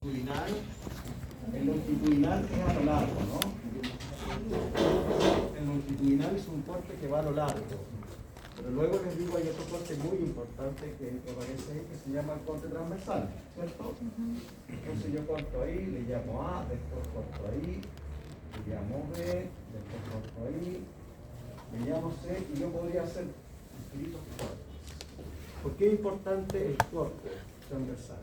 longitudinal. El longitudinal es a lo largo, ¿no? El longitudinal es un corte que va a lo largo. Pero luego les digo, hay otro corte muy importante que aparece ahí, que se llama el corte transversal, ¿cierto? Entonces yo corto ahí, le llamo A, después corto ahí, le llamo B, después corto ahí, le llamo C, y yo podría hacer infinitos cortes. ¿Por qué es importante el corte transversal?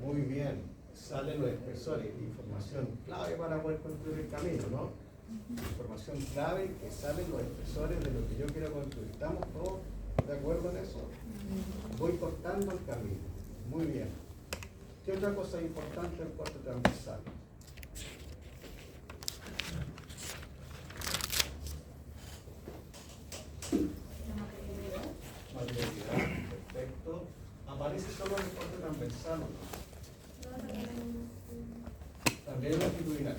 Muy bien, salen los espesores, información clave para poder construir el camino, ¿no? Información clave que salen los espesores de lo que yo quiero construir. ¿Estamos todos de acuerdo en eso? Voy cortando el camino. Muy bien. ¿Qué otra cosa importante el corte transversal? Materialidad, perfecto. ¿Aparece solo en el corte transversal o no? También longitudinal.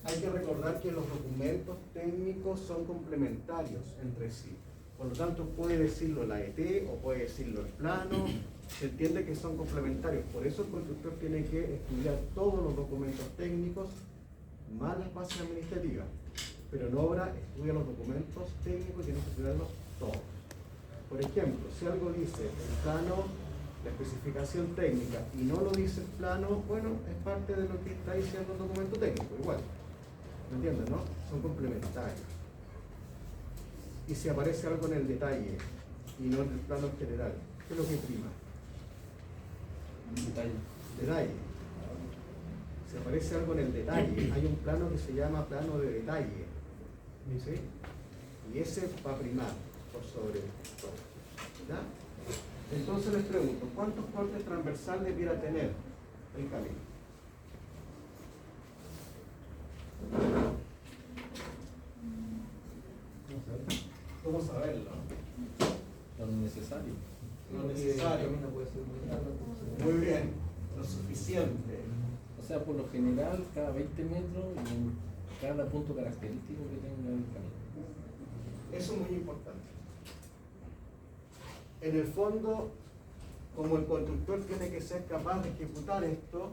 Hay que recordar que los documentos técnicos son complementarios entre sí. Por lo tanto, puede decirlo la ET o puede decirlo el plano. Se entiende que son complementarios. Por eso el constructor tiene que estudiar todos los documentos técnicos más las bases administrativas. Pero en obra estudia los documentos técnicos y tiene que estudiarlos todos. Por ejemplo, si algo dice el plano, la especificación técnica, y no lo dice el plano, bueno, es parte de lo que está diciendo el documento técnico, igual. ¿Me entienden, no? Son complementarios. Y si aparece algo en el detalle y no en el plano en general, ¿qué es lo que prima? Detalle. Si aparece algo en el detalle, hay un plano que se llama plano de detalle. ¿Sí? Y ese va a primar por sobre todo. ¿Ya? Entonces les pregunto, ¿cuántos cortes transversales debiera tener el camino? ¿Cómo saberlo? Lo necesario. Lo necesario. Muy bien, lo suficiente. O sea, por lo general, cada 20 metros y en cada punto característico que tenga el camino. Eso es muy importante. En el fondo, como el constructor tiene que ser capaz de ejecutar esto,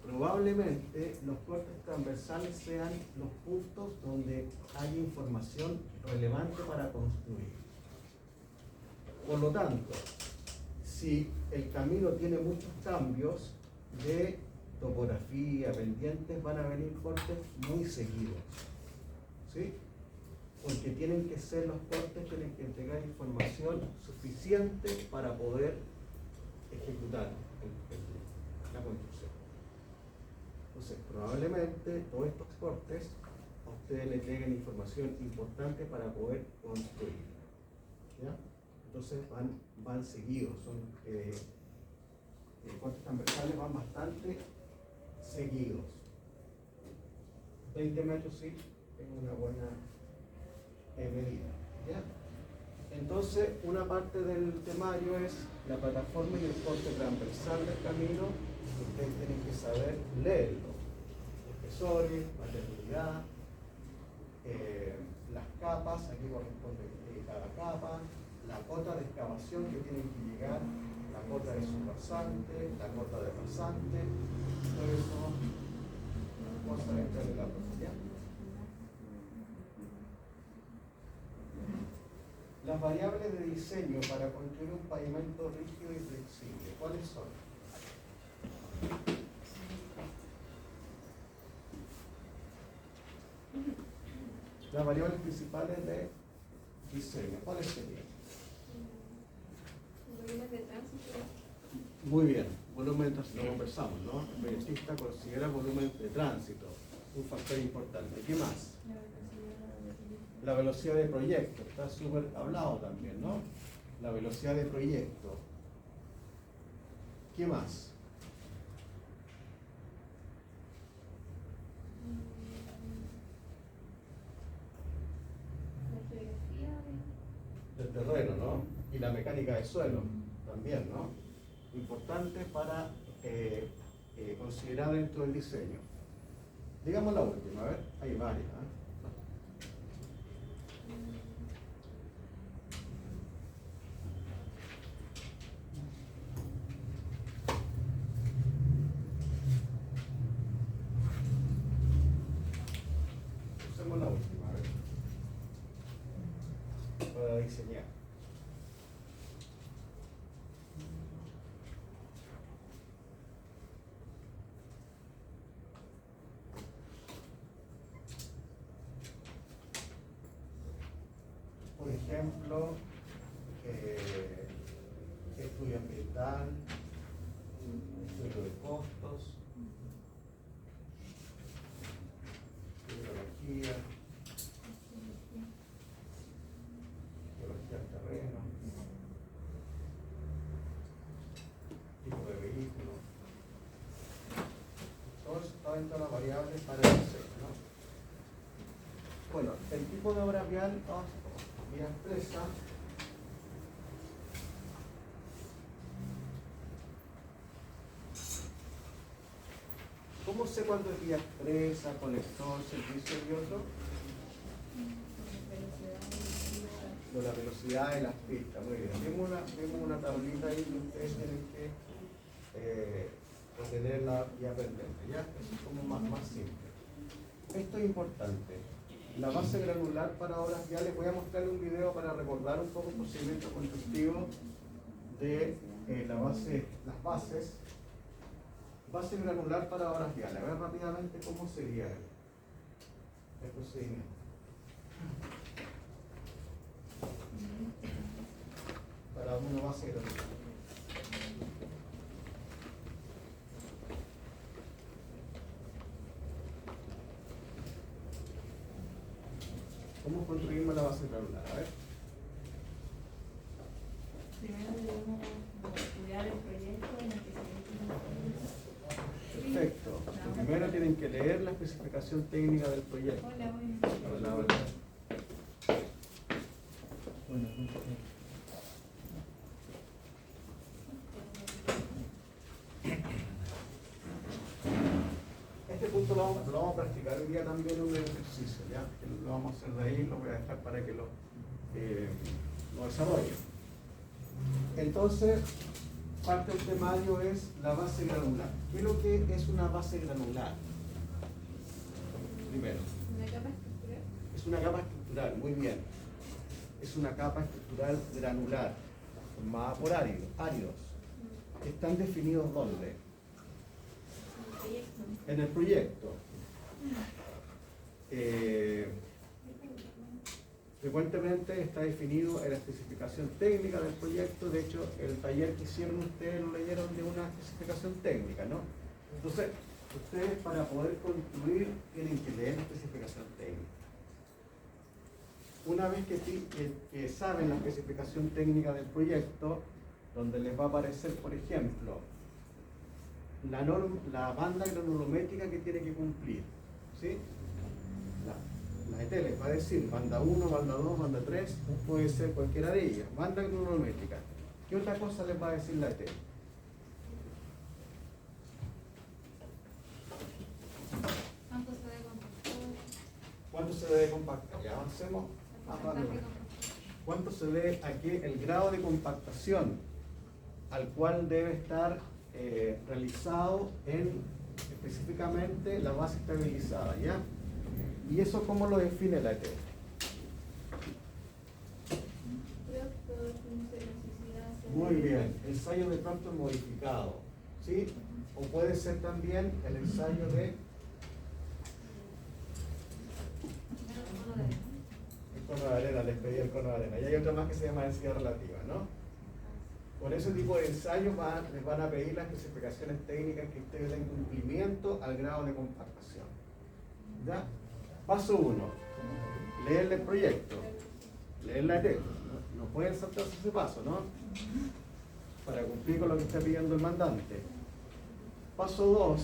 probablemente los cortes transversales sean los puntos donde hay información relevante para construir. Por lo tanto, si el camino tiene muchos cambios de topografía, pendientes, van a venir cortes muy seguidos. ¿Sí? Porque tienen que ser los cortes, tienen que entregar información suficiente para poder ejecutar la construcción. Entonces, probablemente todos estos cortes a ustedes les entreguen información importante para poder construir. ¿Ya? Entonces van seguidos, son cortes transversales van bastante seguidos. 20 metros sí, tengo una buena medida. ¿Ya? Entonces, una parte del temario es la plataforma y el corte transversal del camino. Ustedes tienen que saber leerlo. Espesores, materialidad, las capas, aquí corresponde cada capa, la cota de excavación que tienen que llegar, la cota de subpasante, la cota de pasante, todo eso, cosas dentro de la profundidad. Las variables de diseño para construir un pavimento rígido y flexible, ¿cuáles son? Las variables principales de diseño, ¿cuáles serían? Volumen de tránsito. Muy bien, volumen de tránsito, lo conversamos, ¿no? El proyectista considera el volumen de tránsito, un factor importante. ¿Qué más? La velocidad de proyecto, está súper hablado también, ¿no? La velocidad de proyecto. ¿Qué más? La geografía Del terreno, ¿no? Y la mecánica de suelo también, ¿no? Importante para considerar dentro del diseño. Digamos la última, a ver, hay varias. diseñar. Por ejemplo, estudio ambiental, estudio de costos, hidrología, geología del terreno, tipo de vehículo. Todo eso está dentro de las variables para el diseño, ¿no? Bueno, el tipo de obra vial, vía expresa. ¿Cómo sé cuándo es vía expresa, colector, servicio y otro? Con la velocidad de las pistas, muy bien. Vemos una tablita ahí que ustedes tienen que tenerla y aprenderla, ¿ya? Eso es como más simple. Esto es importante. La base granular para obras viales, voy a mostrarle un video para recordar un poco el procedimiento constructivo de las bases. Base granular para obras viales. A ver rápidamente cómo sería el procedimiento. Para una base granular. ¿Cómo construimos la base granular? A ver. Primero debemos estudiar el proyecto en el que se Perfecto. Primero tienen que leer la especificación técnica del proyecto. Hola, bueno. Hola, hola. Bueno, Este punto lo vamos a practicar hoy día también en un ejercicio, ¿ya? Que lo vamos a hacer de ahí, lo voy a dejar para que lo desarrolle. Entonces, parte del temario es la base granular. ¿Qué es lo que es una base granular? Primero, Una capa estructural. es una capa estructural, muy bien. Es una capa estructural granular, formada por áridos, que están definidos ¿dónde? En el proyecto. Frecuentemente está definido en la especificación técnica del proyecto. De hecho, el taller que hicieron ustedes lo leyeron de una especificación técnica, ¿no? Entonces, ustedes para poder construir tienen que leer la especificación técnica. Una vez que saben la especificación técnica del proyecto, donde les va a aparecer, por ejemplo, la banda granulométrica que tiene que cumplir, ¿sí? La ET les va a decir banda 1, banda 2, banda 3, puede ser cualquiera de ellas. Banda granulométrica. ¿Qué otra cosa les va a decir la ET? ¿Cuánto se debe compactar? ¿Cuánto se debe compactar? Ya avancemos más rápido. ¿Cuánto se debe aquí? El grado de compactación al cual debe estar realizado en específicamente la base estabilizada, ¿ya? ¿Y eso cómo lo define la ET? Muy bien, ensayo de pronto modificado, ¿sí? O puede ser también el ensayo de el cono de arena, les pedí el cono de arena. Y hay otra más que se llama densidad relativa, ¿no? Con ese tipo de ensayos les van a pedir las especificaciones técnicas que ustedes den cumplimiento al grado de compactación. ¿Ya? Paso 1. Leer el proyecto. Leer la ET. No pueden saltarse ese paso, ¿no? Para cumplir con lo que está pidiendo el mandante. Paso 2.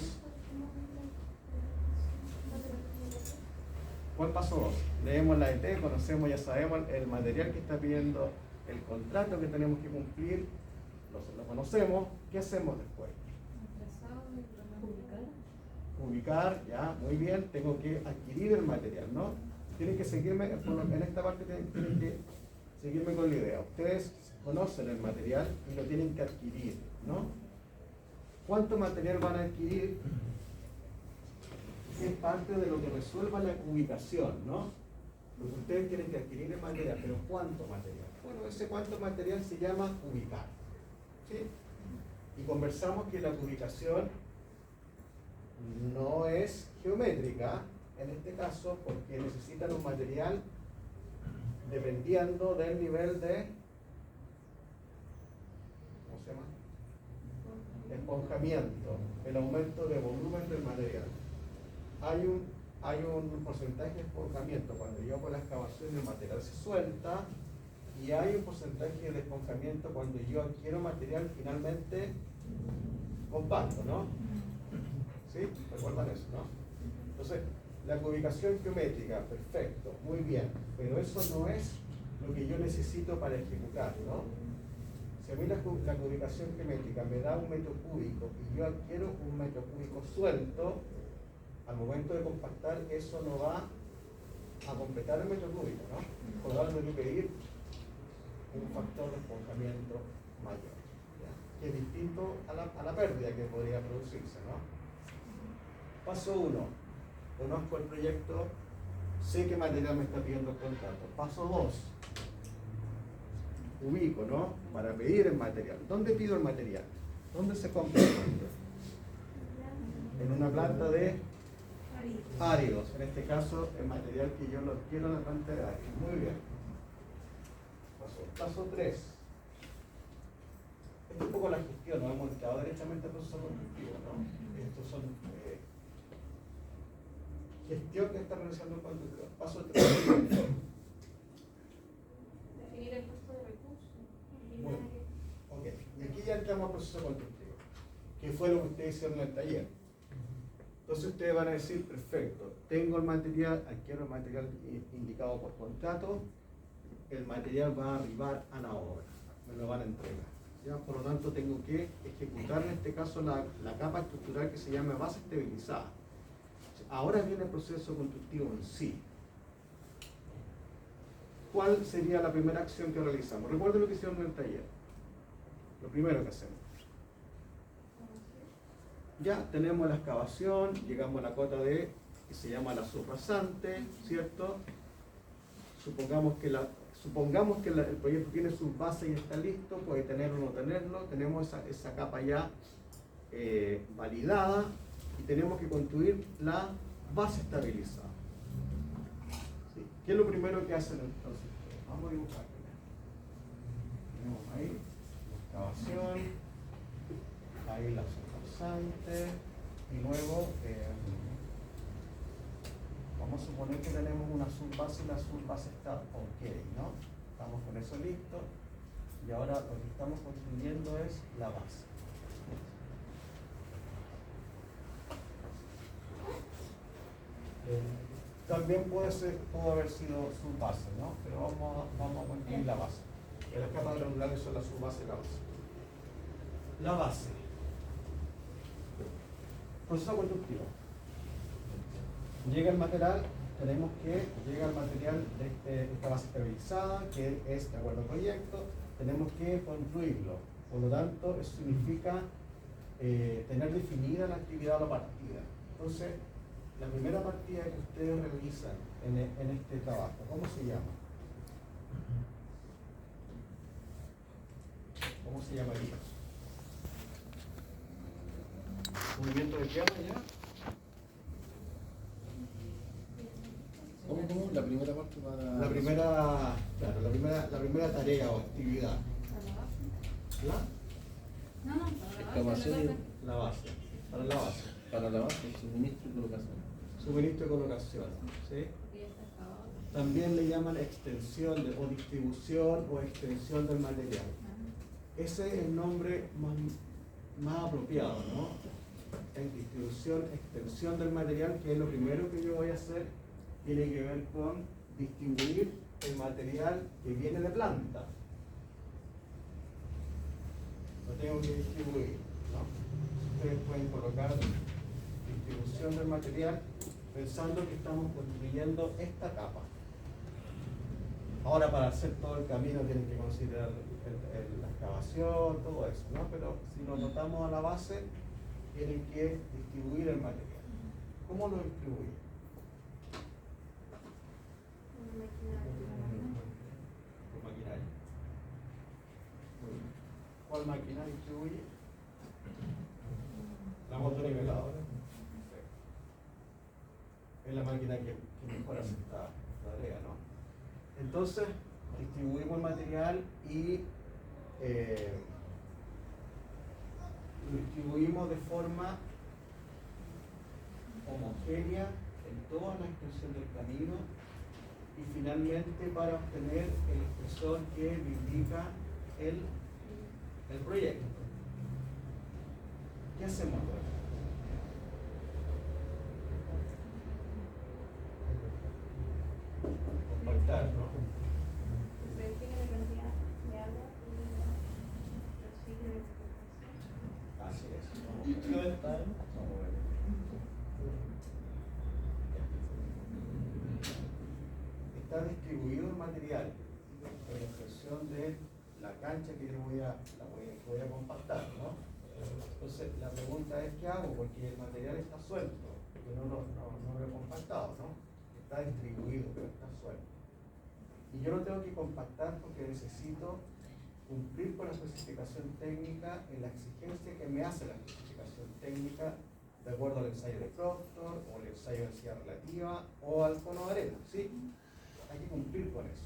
¿Cuál paso 2? Leemos la ET, conocemos, ya sabemos el material que está pidiendo, el contrato que tenemos que cumplir, lo conocemos. ¿Qué hacemos después? Ubicar, ya, muy bien, tengo que adquirir el material, ¿no? Tienen que seguirme, en esta parte tienen que seguirme con la idea. Ustedes conocen el material y lo tienen que adquirir, ¿no? ¿Cuánto material van a adquirir? Es parte de lo que resuelva la ubicación, ¿no? Porque ustedes tienen que adquirir el material, pero ¿cuánto material? Bueno, ese cuánto material se llama ubicar. ¿Sí? Y conversamos que la ubicación no es geométrica, en este caso, porque necesitan un material dependiendo del nivel de, ¿cómo se llama? Esponjamiento, el aumento de volumen del material. Hay un porcentaje de esponjamiento cuando yo hago la excavación, el material se suelta, y hay un porcentaje de esponjamiento cuando yo adquiero material finalmente compacto, ¿no? ¿Sí? ¿Recuerdan eso, no? Entonces, la ubicación geométrica, perfecto, muy bien, pero eso no es lo que yo necesito para ejecutar, ¿no? Si a mí la ubicación geométrica me da un metro cúbico y yo adquiero un metro cúbico suelto, al momento de compactar eso no va a completar el metro cúbico, ¿no? Por lo tanto, tengo que pedir un factor de esponjamiento mayor, ¿ya? Que es distinto a la pérdida que podría producirse, ¿no? Paso 1, conozco el proyecto, sé qué material me está pidiendo el contrato. Paso 2, ubico, ¿no? Para pedir el material. ¿Dónde pido el material? ¿Dónde se compra el material? En una planta de áridos, en este caso el material que yo lo adquiero en la planta de áridos. Muy bien. Paso 3. Esto es un poco la gestión, nos hemos entrado directamente al proceso constructivo, ¿no? Estos son gestión que está realizando el constructor. Paso 3. Definir el costo de recursos. Bueno, ok. Y aquí ya entramos al proceso constructivo, que fue lo que ustedes hicieron en el taller. Entonces ustedes van a decir, perfecto, tengo el material, adquiero el material indicado por contrato, el material va a arribar a la obra, me lo van a entregar. ¿Ya? Por lo tanto, tengo que ejecutar en este caso la capa estructural que se llama base estabilizada. Ahora viene el proceso constructivo en sí. ¿Cuál sería la primera acción que realizamos? Recuerden lo que hicieron en el taller. Lo primero que hacemos. Ya tenemos la excavación, llegamos a la cota de, que se llama la subrasante, ¿cierto? Supongamos que el proyecto tiene su base y está listo, puede tenerlo o no tenerlo, tenemos esa capa ya validada y tenemos que construir la base estabilizada. ¿Sí? ¿Qué es lo primero que hacen entonces? Vamos a dibujar. Tenemos ahí la excavación, ahí la subrasante y luego vamos a suponer que tenemos una subbase y la subbase está ok, ¿no? Estamos con eso listo y ahora lo que estamos construyendo es la base. También pudo haber sido subbase, ¿no? Pero vamos a construir la base. Las capas granulares son la subbase y la base. La base. Proceso constructivo. Llega el material, llega el material de esta base estabilizada, que es de acuerdo al proyecto, tenemos que construirlo. Por lo tanto, eso significa tener definida la actividad o la partida. Entonces, la primera partida que ustedes realizan en este trabajo, ¿cómo se llama? ¿Cómo se llamaría? ¿Movimiento de tierra ya? ¿Cómo? La primera parte para... La primera tarea o actividad. ¿La? No, Excavación. La base. Para la base. Para la base, suministro y colocación. Suministro y colocación. ¿Sí? También le llaman extensión o distribución o extensión del material. Ese es el nombre más apropiado, ¿no? En distribución, extensión del material, que es lo primero que yo voy a hacer, tiene que ver con distribuir el material que viene de planta. Lo tengo que distribuir, ¿no? Ustedes pueden colocar distribución del material pensando que estamos construyendo esta capa. Ahora, para hacer todo el camino tienen que considerar la excavación, todo eso, ¿no? Pero si nos notamos a la base, tienen que distribuir el material. ¿Cómo lo distribuyen? Por maquinaria. Muy bien. ¿Cuál maquinaria distribuye? La motoniveladora. Perfecto. Es la máquina que mejor hace esta tarea, ¿no? Entonces, distribuimos el material y lo distribuimos de forma homogénea en toda la extensión del camino y finalmente para obtener el espesor que me indica el proyecto. ¿Qué hacemos ahora? Compactar, ¿no? Así es. ¿Qué está? Vamos a ver. Está distribuido el material en la extensión de la cancha que yo voy a compactar, ¿no? Entonces la pregunta es ¿qué hago? Porque el material está suelto, yo no lo he compactado, ¿no? Está distribuido, pero está suelto. Y yo lo tengo que compactar porque necesito cumplir con la especificación técnica en la exigencia que me hace la especificación técnica de acuerdo al ensayo de Proctor o el ensayo de densidad relativa o al cono de arena, ¿sí? Hay que cumplir con eso.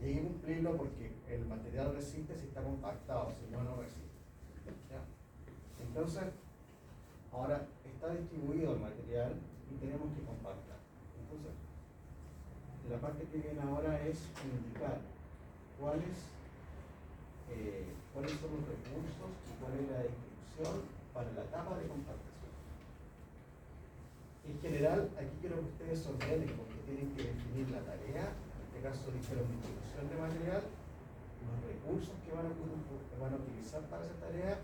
Y hay que cumplirlo porque el material resiste si está compactado, si no, no resiste. ¿Ya? Entonces, ahora está distribuido el material y tenemos que compactar. Entonces, la parte que viene ahora es indicar cuáles son los recursos y cuál es la descripción para la etapa de compactación. En general, aquí quiero que ustedes se ordenen porque tienen que definir la tarea, en este caso dijeron distribución de material, los recursos que van a utilizar para esa tarea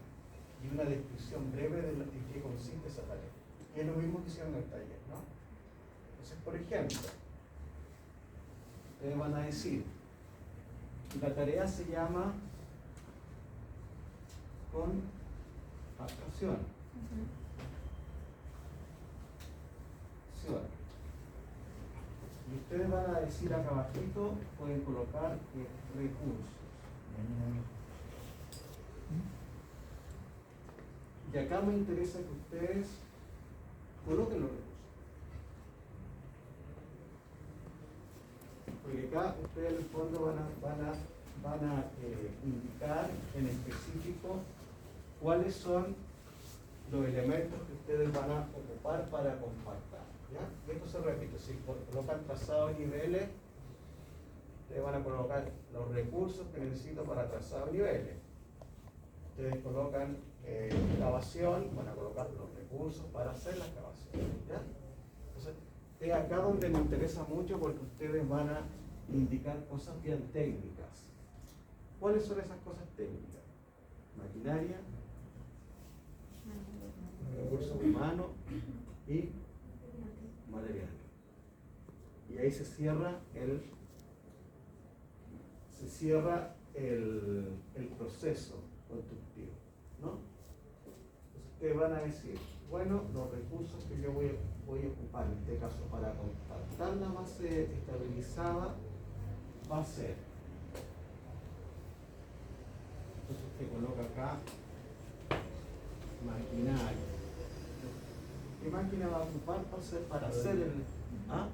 y una descripción breve de en qué consiste esa tarea. Y es lo mismo que hicieron en el taller, ¿no? Entonces, por ejemplo, ustedes van a decir, la tarea se llama compactación. Y ustedes van a decir acá abajito, pueden colocar recursos. Y acá me interesa que ustedes coloquen los recursos. Porque acá ustedes en el fondo van a indicar en específico cuáles son los elementos que ustedes van a ocupar para compactar. ¿Ya? Y esto se repite, si colocan trazado de niveles, ustedes van a colocar los recursos que necesito para trazado de niveles. Ustedes colocan excavación, van a colocar los recursos para hacer la excavación. ¿Ya? Entonces, es acá donde me interesa mucho porque ustedes van a indicar cosas bien técnicas. ¿Cuáles son esas cosas técnicas? Maquinaria, recursos humanos y material. Y ahí se cierra el proceso constructivo, ¿no? Entonces ustedes van a decir, bueno, los recursos que yo voy a ocupar en este caso para compactar la base estabilizada va a ser, entonces usted coloca acá maquinaria. ¿Qué máquina va a ocupar para hacer el... ¿Ah?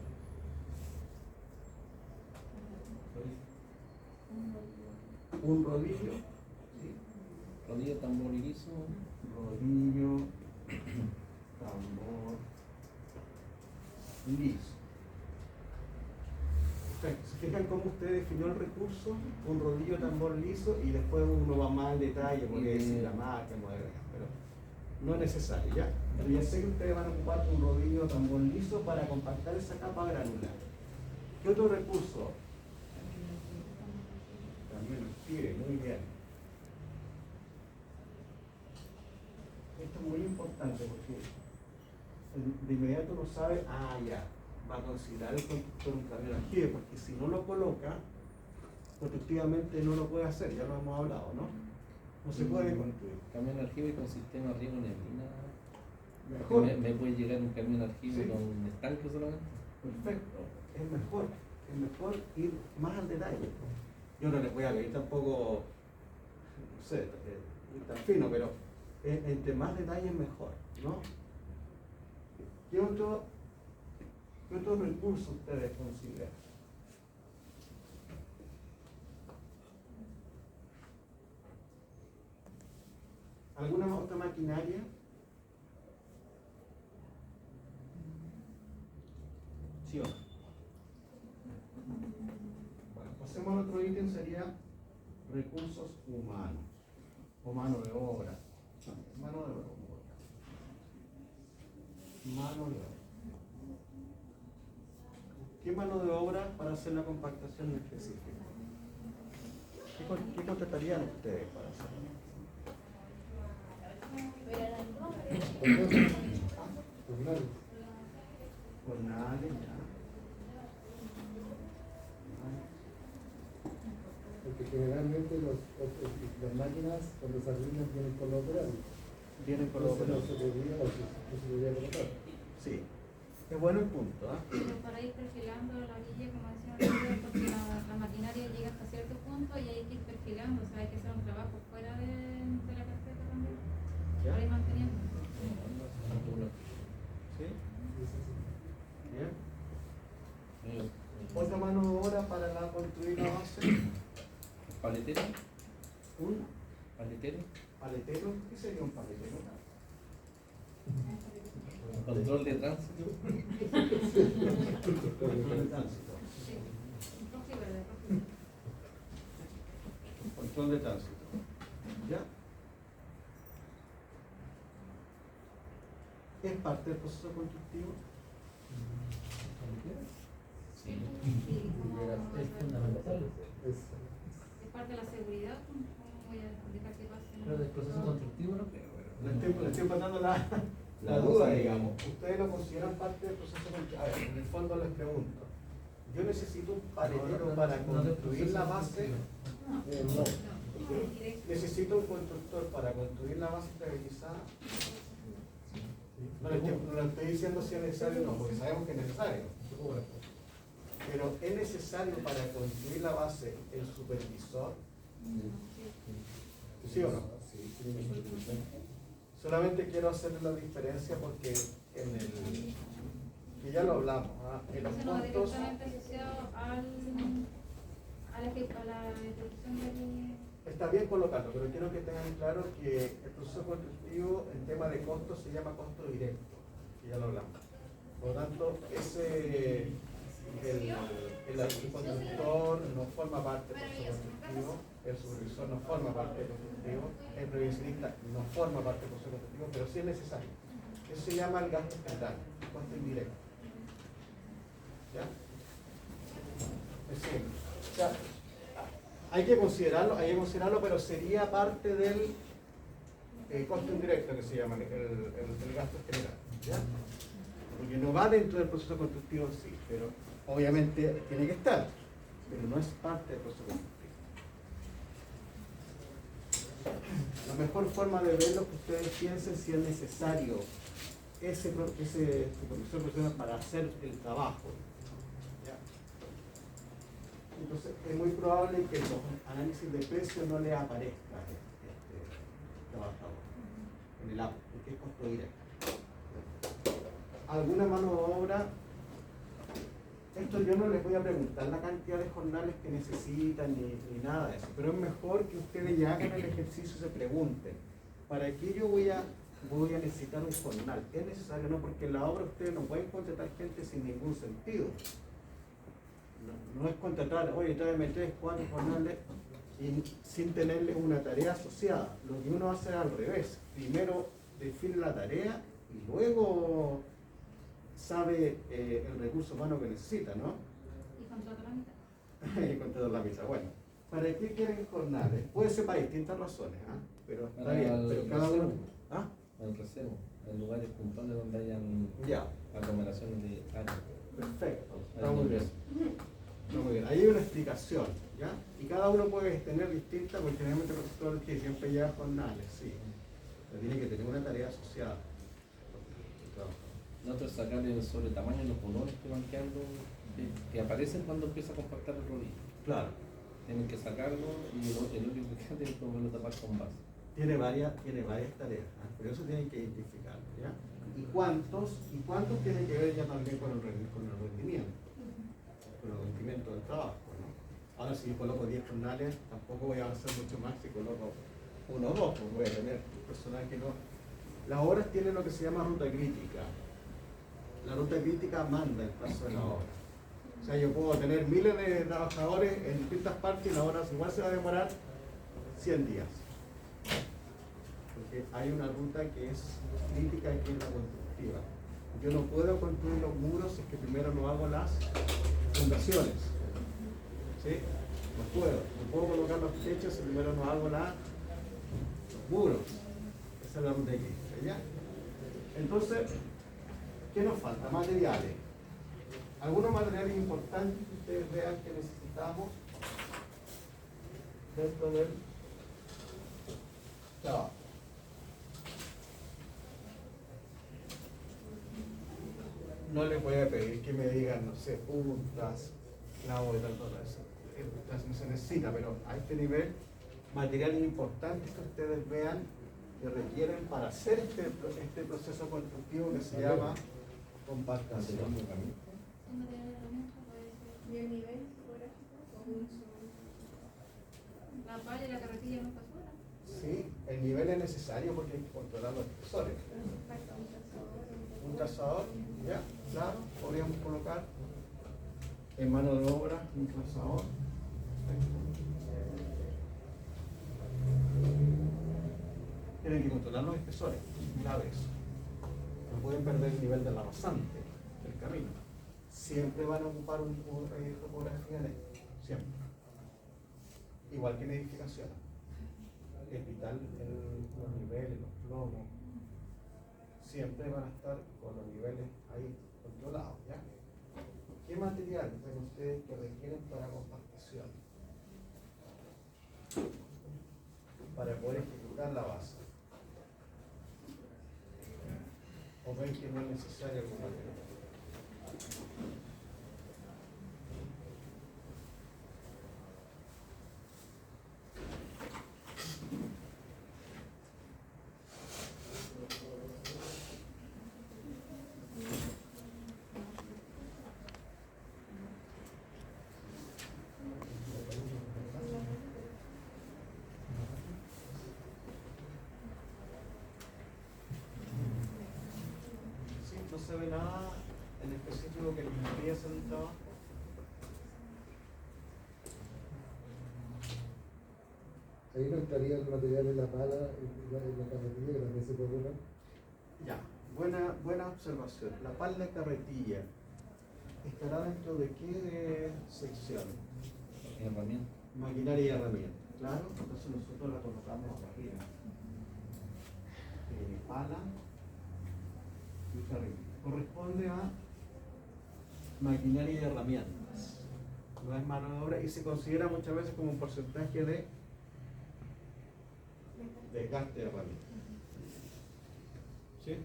Un rodillo. ¿Sí? Rodillo, tambor y liso. Rodillo, tambor, liso. Perfecto. ¿Se fijan cómo usted definió el recurso? Un rodillo, tambor liso y después uno va más al detalle, porque decir la marca, modelo, pero no es necesario, ¿ya? Pero ya sé que ustedes van a ocupar un rodillo, tambor liso para compactar esa capa granular. ¿Qué otro recurso? También lo escribe, muy bien. Esto es muy importante porque de inmediato uno sabe, ya, va a considerar el constructor un camión aljibe, porque si no lo coloca, constructivamente no lo puede hacer, ya lo hemos hablado, ¿no? No se puede construir. Camión aljibe con sistema riego neblina. Mejor. ¿Me puede llegar un camión aljibe Sí. con un estanque solamente? Perfecto, es mejor. es mejor ir más al detalle. Yo no les voy a pedir tampoco, no sé, tan fino, pero entre más detalle mejor, ¿no? ¿Qué otro recurso ustedes consideran? ¿Alguna otra maquinaria? ¿Sí o no? Bueno, pasemos al otro ítem, sería recursos humanos o mano de obra. Mano de obra. Mano de obra. ¿Qué mano de obra para hacer la compactación en específico? ¿Qué contratarían ustedes para hacerlo? Jornales, ya. Porque generalmente las máquinas cuando se arruinan vienen con los operarios. Vienen con los Entonces operarios. no se podría colocar. Sí, es bueno el punto, ¿ah? Pero para ir perfilando la guilla, como decíamos, porque la maquinaria llega hasta cierto punto y hay que ir perfilando, o sea, hay que hacer un trabajo fuera de la carpeta también, para ir manteniendo. ¿Sí? Bien. Otra mano de obra para construir la base. ¿Paletero? Un ¿Paletero? paletero. ¿Qué sería un paletero? ¿Control de tránsito? Control de tránsito. Sí, rojo y verde, Control de tránsito. ¿Ya? ¿Es parte del proceso constructivo? sí, como Es fundamental. es parte de la seguridad, ¿cómo voy a dejar que pase? Pero del proceso constructivo no creo. Le estoy pasando la duda, digamos. ¿Ustedes lo consideran parte del proceso constructivo? A ver, en el fondo les pregunto. Yo necesito un paletero para construir la base. No. Necesito un constructor para construir la base estabilizada. No le estoy diciendo si es necesario o no, porque sabemos que es necesario. Pero ¿es necesario para construir la base el supervisor? ¿Sí o no? Solamente quiero hacer la diferencia porque que ya lo hablamos, en los Entonces, no puntos directamente asociado a la ejecución del... está bien colocarlo, pero quiero que tengan claro que el proceso constructivo en tema de costos se llama costo directo, que ya lo hablamos. Por lo tanto, el constructor no forma parte del proceso constructivo, el supervisor no forma parte del proceso constructivo, el previsionista no forma parte del proceso constructivo, pero sí es necesario. Eso se llama el gasto general, el costo indirecto. ¿Ya? Es decir, o sea, hay que considerarlo, pero sería parte del costo indirecto que se llama el gasto general. ¿Ya? Porque no va dentro del proceso constructivo en sí, pero obviamente tiene que estar, pero no es parte del proceso constructivo. La mejor forma de verlo es que ustedes piensen si es necesario ese supervisor profesional para hacer el trabajo. ¿Ya? Entonces es muy probable que en los análisis de precio no le aparezca este trabajador en el APO, porque es costo directo. ¿Alguna mano de obra? Esto yo no les voy a preguntar la cantidad de jornales que necesitan ni nada de eso, pero es mejor que ustedes ya hagan el ejercicio y se pregunten, ¿para qué yo voy a necesitar un jornal? ¿Es necesario? No, porque en la obra ustedes no pueden contratar gente sin ningún sentido. No es contratar, oye, tráeme 3, 4 jornales y sin tenerle una tarea asociada. Lo que uno hace es al revés. Primero define la tarea y luego sabe el recurso humano que necesita, ¿no? Y contrata la mitad. Y contratar la mitad. Bueno, ¿para qué quieren jornales? Puede ser para distintas razones, ¿ah? Pero está bien, pero cada uno... ¿Ah? En recebo, en lugares puntuales donde hayan Ya, aglomeraciones de áreas. perfecto, está muy bien. Está muy bien. Ahí hay una explicación, ¿ya? Y cada uno puede tener distinta, porque generalmente el profesor que siempre lleva jornales, sí. Pero tiene que tener una tarea asociada. Lo otro es sacarle el sobretamaño de los bulones que van quedando, que aparecen cuando empieza a compactar el rodillo. Claro. Tienen que sacarlo y el único que queda tienen que volverlo a tapar con base. Tiene varias tareas, ¿ah? Pero eso tienen que identificarlo, ¿ya? ¿Y cuántos tiene que ver ya también con el rendimiento? Con el rendimiento del trabajo, ¿no? Ahora si yo coloco 10 jornales, tampoco voy a avanzar mucho más si coloco 1 o 2, pues voy a tener personal que no. Las horas tienen lo que se llama ruta crítica. La ruta crítica manda el plazo de la hora. O sea, yo puedo tener miles de trabajadores en distintas partes y la hora igual se va a demorar 100 días. Porque hay una ruta que es crítica y que es la constructiva. Yo no puedo construir los muros si es que primero no hago las fundaciones. ¿Sí? No puedo colocar los techos si primero no hago los muros. Esa es la ruta crítica, ¿ya? Entonces, ¿qué nos falta? Materiales. Algunos materiales importantes que ustedes vean que necesitamos dentro del trabajo. No les voy a pedir que me digan, no sé, puntas, clavos y tal cosa. Eso no se necesita, pero a este nivel, materiales importantes que ustedes vean que requieren para hacer este proceso constructivo que se llama compactación. ¿Y el nivel geográfico? La palla y la carretilla no está sola. Sí, el nivel es necesario porque hay que controlar los espesores. Un trazador, ya, claro, podríamos colocar en mano de obra un trazador. Tienen que controlar los espesores, clave eso. No pueden perder el nivel de la rasante del camino. Siempre van a ocupar una topografía en esto, siempre. Igual que en edificación. Es vital los niveles, los plomos. Siempre van a estar con los niveles ahí controlados, ¿ya? ¿Qué material ven ustedes que requieren para compactación? Para poder ejecutar la base. ¿O ven que no es necesario algún material? No se ve nada en específico que les impida hacer un trabajo. Ahí no estaría el material de la pala y la carretilla que también se preocupan. Ya, buena observación. La pala de carretilla estará dentro de qué sección? Herramienta. Maquinaria y herramienta. Claro, entonces nosotros la colocamos arriba. Pala y carretilla. Corresponde a maquinaria y herramientas. No es mano de obra y se considera muchas veces como un porcentaje de desgaste de herramientas. ¿Sí?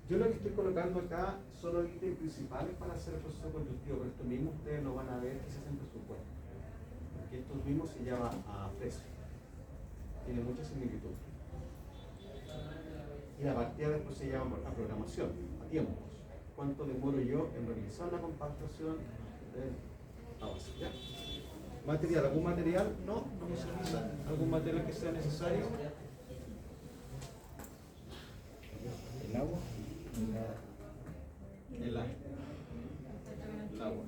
Yo lo que estoy colocando acá son los ítems principales para hacer el proceso constructivo, pero esto mismo ustedes lo van a ver que se hace en presupuesto. Porque esto mismo se llama a precio. Tiene mucha similitud. Y la partida después se llama a programación, a tiempos. ¿Cuánto demoro yo en realizar la compactación de la base? ¿Ya? ¿Material? ¿Algún material? No necesita. ¿Algún material que sea necesario? El agua. El agua.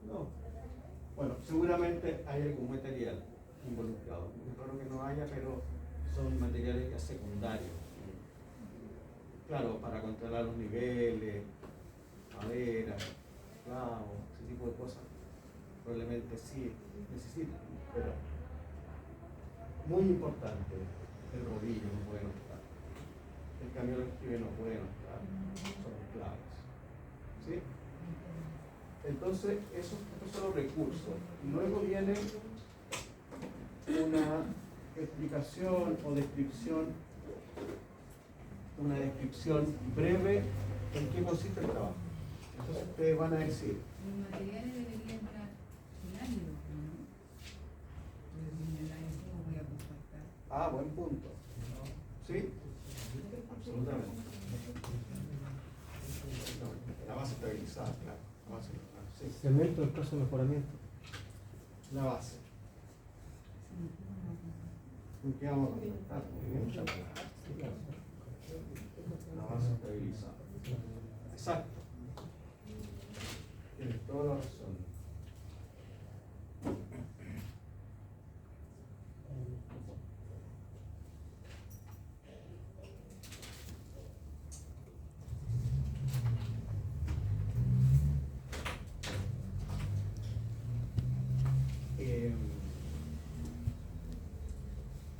No. Bueno, seguramente hay algún material involucrado. Es raro que no haya, pero son materiales ya secundarios. Claro, para controlar los niveles, madera, clavos, ese tipo de cosas, probablemente sí necesitan, pero muy importante, el rodillo no puede no estar, el camión aljibe no puede no estar, son claves. ¿Sí? Entonces, esos son los recursos. Luego viene una explicación o descripción una descripción breve en qué consiste el trabajo. Entonces ustedes van a decir, Los materiales deberían entrar el año, ¿no? Pero si en el año, ¿cómo voy a compactar? buen punto. ¿Sí? Absolutamente. La base estabilizada, claro. La base, sí. Cemento en caso de mejoramiento. La base. ¿En qué vamos a compactar? Muy bien. La base estabilizada. Exacto. Tienes toda la razón.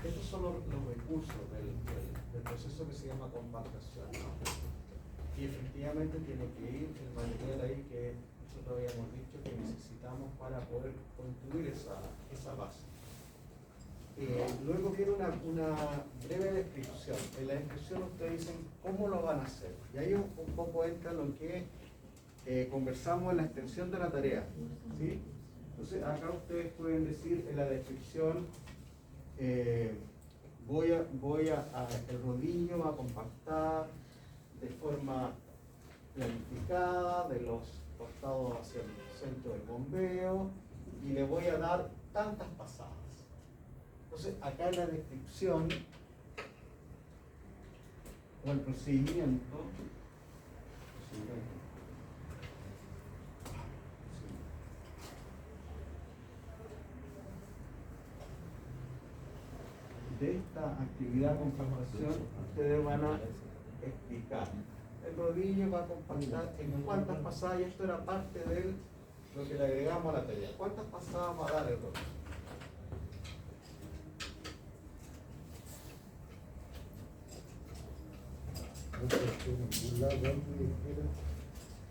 Estos son los recursos del proceso que se llama compactación, ¿no? Y efectivamente tiene que ir el material ahí que nosotros habíamos dicho que necesitamos para poder construir esa base. Luego viene una breve descripción. En la descripción ustedes dicen cómo lo van a hacer. Y ahí un poco entra lo que conversamos en la extensión de la tarea, ¿sí? Entonces acá ustedes pueden decir en la descripción, el rodillo va a compactar de forma planificada de los costados hacia el centro del bombeo y le voy a dar tantas pasadas. Entonces acá en la descripción o el procedimiento de esta actividad de compactación, ustedes van a explicar. El rodillo va a compactar en cuántas pasadas, y esto era parte de lo que le agregamos a la tarea. ¿Cuántas pasadas va a dar el rodillo?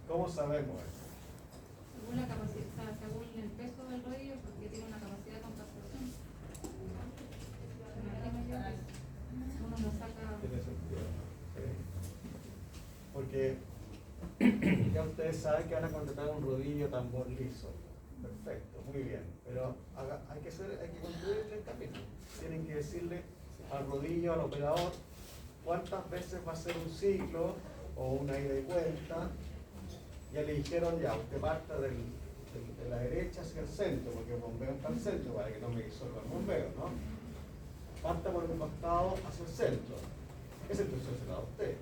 ¿Cómo sabemos eso? Según la capacidad, según el peso del rodillo, porque tiene una capacidad de compactación. Uno lo saca. Tiene sentido. Sí. Porque ya ustedes saben que van a contratar un rodillo tambor liso. Perfecto, muy bien. Pero hay que construir el camino. Tienen que decirle al rodillo, al operador, cuántas veces va a ser un ciclo o una ida y vuelta. Ya le dijeron, ya, usted parta de la derecha hacia el centro, porque el bombeo está al centro, para que no me disolva el bombeo, ¿no? Parta por un costado hacia el centro. Esa instrucción se la da a usted.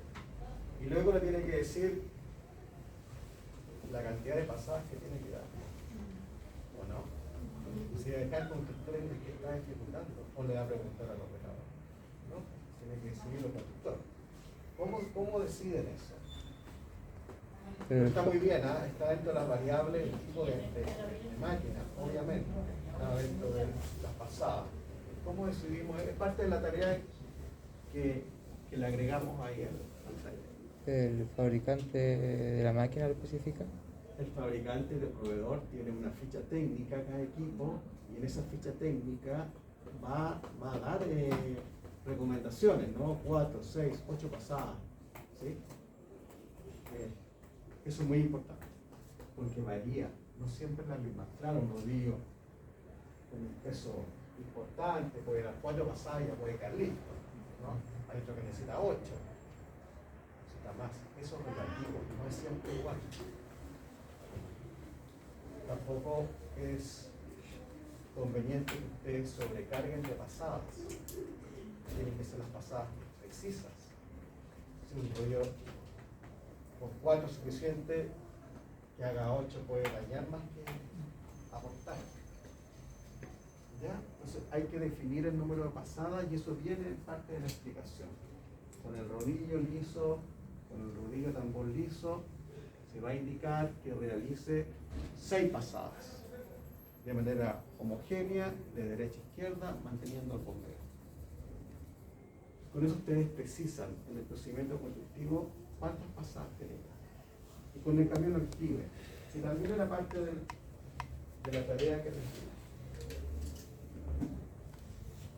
Y luego le tiene que decir la cantidad de pasadas que tiene que dar. ¿O no? Si dejar con que usted que está ejecutando, o le va a preguntar al operador. ¿No? Tiene que decidirlo el conductor. ¿Cómo deciden eso? Está muy bien, ¿eh? Está dentro de las variables el tipo de máquina, obviamente. Está dentro de las pasadas. ¿Cómo decidimos? Es parte de la tarea que le agregamos ahí al taller. ¿El fabricante de la máquina lo especifica? El fabricante, el proveedor, tiene una ficha técnica cada equipo y en esa ficha técnica va a dar recomendaciones, ¿no? 4, 6, 8 pasadas, ¿sí? Eso es muy importante, porque varía, no siempre es la misma. Claro, un rodillo con un peso importante puede dar 4 pasadas y ya puede quedar listo, ¿no? Hay otro que necesita 8, necesita más. Eso es relativo, no es siempre igual. Tampoco es conveniente que ustedes sobrecarguen de pasadas. Tienen que ser las pasadas precisas. Si un rodillo con 4 es suficiente, que haga 8 puede dañar más que aportar. ¿Ya? Entonces hay que definir el número de pasadas y eso viene en parte de la explicación. Con el rodillo liso, con el rodillo tambor liso, se va a indicar que realice 6 pasadas de manera homogénea, de derecha a izquierda, manteniendo el bombeo. Con eso ustedes precisan en el procedimiento constructivo cuántas pasadas tienen. Y con el cambio lo escribe. Y también en la parte de la tarea que recibe.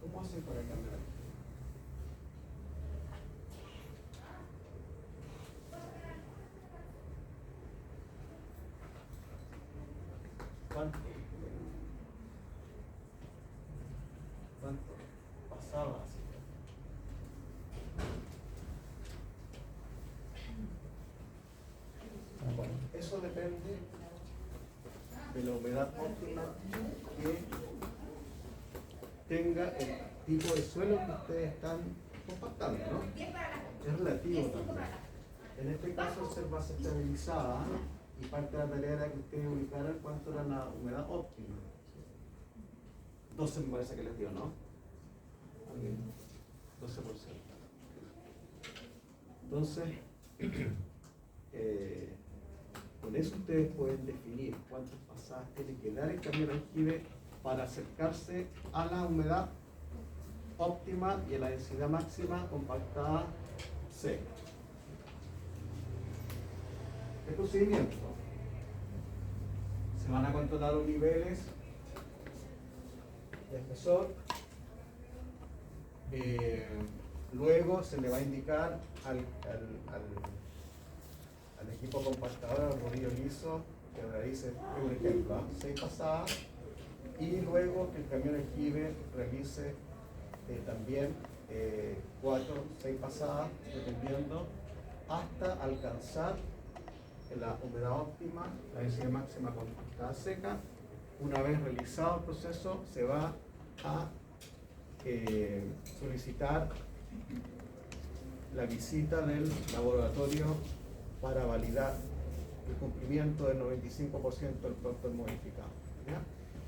¿Cómo hacen para cambiar? ¿Cuánto pasaba así? Bueno, eso depende de la humedad óptima que tenga el tipo de suelo que ustedes están compactando, ¿no? Es relativo también. En este caso, al ser base estabilizada, y parte de la tarea era que ustedes ubicaran cuánto era la humedad óptima. 12 me parece que les dio, ¿no? 12%. Entonces, con eso ustedes pueden definir cuántas pasadas tiene que dar el camión aljibe para acercarse a la humedad óptima y a la densidad máxima compactada seca. El procedimiento. Se van a controlar los niveles de espesor. Luego se le va a indicar al equipo compactador, al rodillo liso, que realice, por ejemplo, 6 pasadas, y luego que el camión aljibe realice también 4 o 6 pasadas, dependiendo, hasta alcanzar la humedad óptima, la densidad máxima compactada seca. Una vez realizado el proceso, se va a solicitar la visita del laboratorio para validar el cumplimiento del 95% del protocolo modificado. ¿Ya?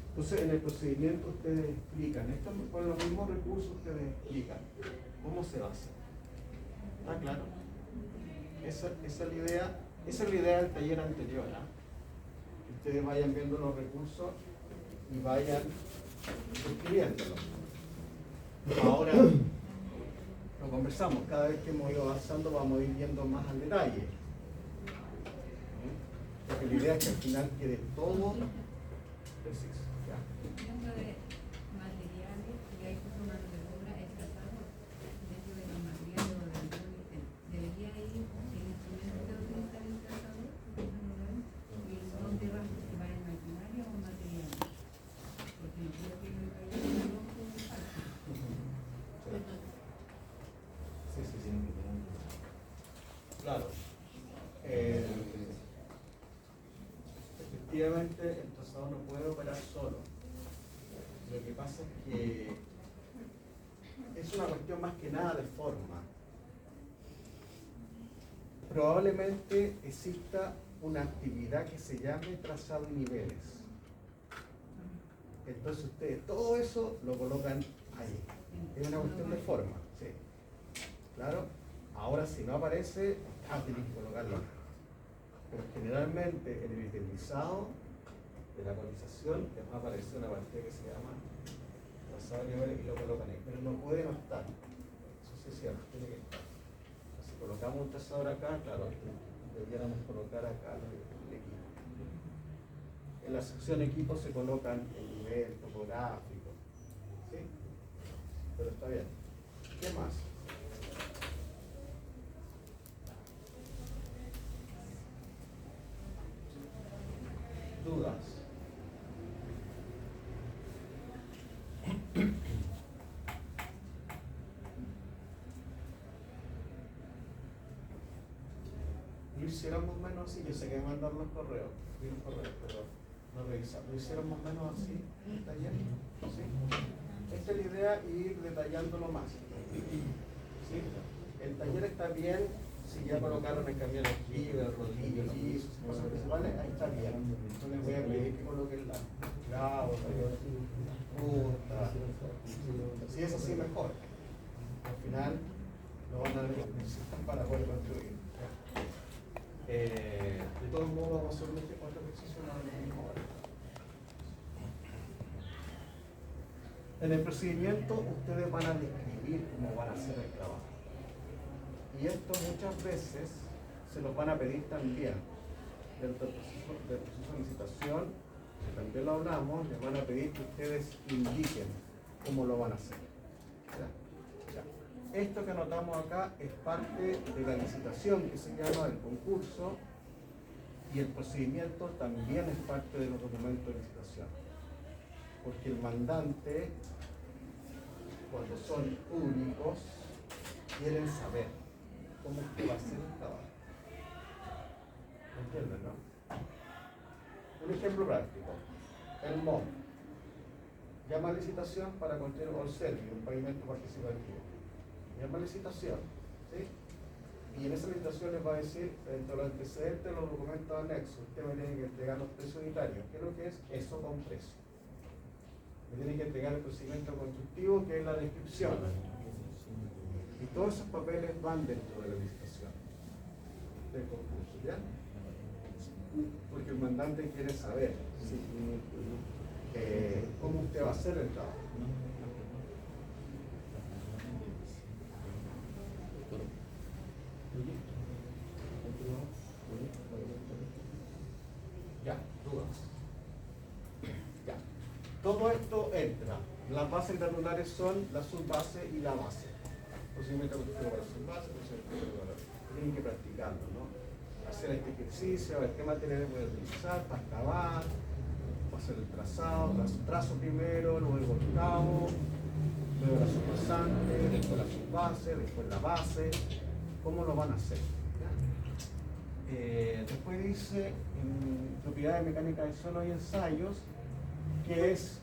Entonces, en el procedimiento ustedes explican, esto con los mismos recursos ustedes explican cómo se va a hacer. ¿Está claro? Esa es la idea del taller anterior. Que ustedes vayan viendo los recursos y vayan escribiéndolos. Ahora lo conversamos, cada vez que hemos ido avanzando vamos a ir viendo más al detalle. Porque la idea es que al final quede todo preciso. ¿Ya? Dentro de materiales, que hay como mano de obra, es tratado dentro de los materiales o del debería ir el instrumento que utilizar el tratador, y dónde va, si va en maquinaria o material. Porque no creo que no hay un loco de falta. Sí. Claro. Efectivamente, el trazador no puede operar solo. Lo que pasa es que es una cuestión más que nada de forma. Probablemente exista una actividad que se llame trazado de niveles. Entonces ustedes todo eso lo colocan ahí. Es una cuestión de forma. Sí. ¿Claro? Ahora si no aparece, tienen que colocarlo acá. Pero generalmente en el utilizado de la cotización les va a aparecer una partida que se llama trazado de niveles y lo colocan ahí. Pero no puede no estar. Eso sí es cierto, tiene que estar. Si colocamos un trazador acá, claro, debiéramos colocar acá el equipo. En la sección equipo se colocan el nivel topográfico. ¿Sí? Pero está bien. ¿Qué más? ¿Dudas? Lo hicieron más o menos así. Yo sé que me mandaron los correos, pero no revisaron. Lo hicieron más o menos así en el taller. ¿Sí? Esta es la idea, ir detallándolo más. ¿Sí? El taller está bien. Si ya colocaron el camión aquí, el rodillo, y sus cosas principales, ahí está bien. No les voy a pedir que coloquen la clavo, si es así, mejor. Al final lo van a necesitar para poder construir. De todos modos, vamos a hacer este 4 ejercicios a la misma hora. En el procedimiento, ustedes van a describir cómo van a hacer el trabajo. Y esto muchas veces se los van a pedir también. Dentro del proceso de licitación, que también lo hablamos, les van a pedir que ustedes indiquen cómo lo van a hacer. ¿Ya? Esto que anotamos acá es parte de la licitación que se llama el concurso Y el procedimiento también es parte de los documentos de licitación. Porque el mandante, cuando son públicos, quieren saber cómo usted va a hacer el trabajo. ¿Entienden, no? Un ejemplo práctico. El MOB llama a licitación para construir un servicio, un pavimento participativo. Llama a licitación, ¿sí? Y en esa licitación les va a decir, dentro de los antecedentes de los documentos anexos, usted me tiene que entregar los precios unitarios. ¿Qué es lo que es? Eso con precio. Me tiene que entregar el procedimiento constructivo, que es la descripción. Y todos esos papeles van dentro de la licitación del concurso, ¿ya? Porque el mandante quiere saber cómo usted va a hacer el trabajo. Ya, dudas. Ya. Todo esto entra. Las bases granulares son la subbase y la base. Procedimiento constructivo para la subbase, procedimiento para la... Tienen que practicarlo, ¿no? Hacer este ejercicio, a ver qué materiales voy a utilizar para excavar, para hacer el trazado, trazo primero, luego el cabo, luego la subbasante, después la subbase, después la base. ¿Cómo lo van a hacer? Después dice en propiedades mecánicas de suelo y ensayos, que es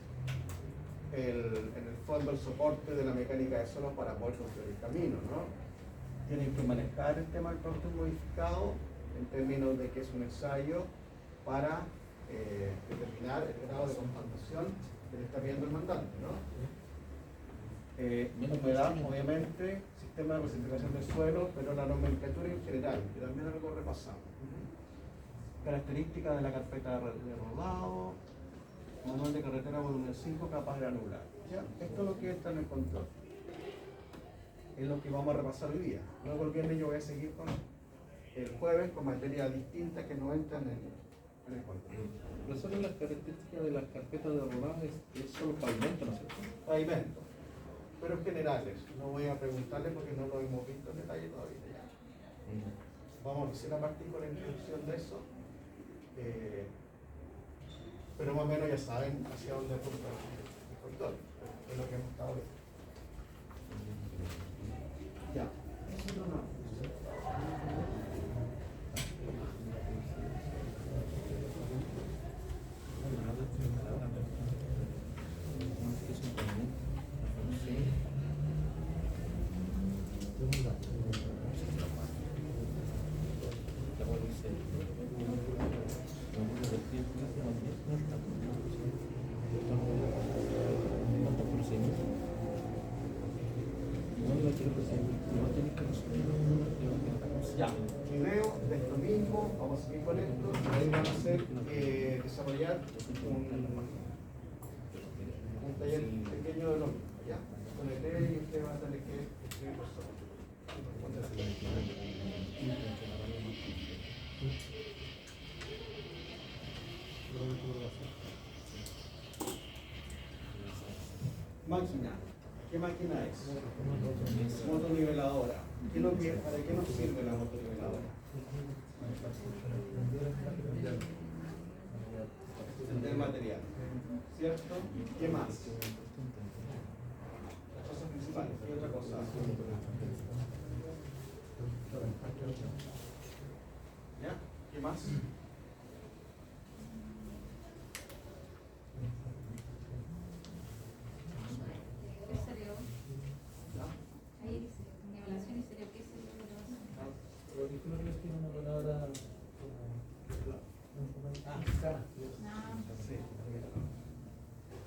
en el fondo el soporte de la mecánica de suelo para poder construir el camino, ¿no? Tienen que manejar el tema del producto modificado en términos de que es un ensayo para determinar el grado de compactación que le está viendo el mandante, ¿no? Humedad, obviamente, sistema de clasificación del suelo, pero la nomenclatura en general, que también algo repasamos. Características de la carpeta de rodado, manual de carretera volumen 5, capas granular. ¿Ya? Esto es lo que está en el control. Es lo que vamos a repasar hoy día. Luego el viernes yo voy a seguir con el jueves con materias distintas que no entran en el control. Profesor, las características de las carpetas de rodado es solo pavimento, ¿no es cierto? Pavimento, pero generales. No voy a preguntarle porque no lo hemos visto en detalle todavía. Ya. Vamos a hacer a partir con la introducción de eso. Pero más o menos ya saben hacia dónde apunta el control. Es lo que hemos estado viendo. Ya. Eso no. Ya, video de esto mismo, vamos a seguir con esto, y ahí van a hacer desarrollar un taller pequeño de lo mismo, ¿ya? Con el y usted va a tener que escribir por solo. Máquina. ¿Qué máquina es? Motoniveladora. ¿Para qué nos sirve la motoniveladora? Extender material. ¿Cierto? ¿Qué más? Las cosas principales. ¿Qué otra cosa? ¿Ya? ¿Qué más?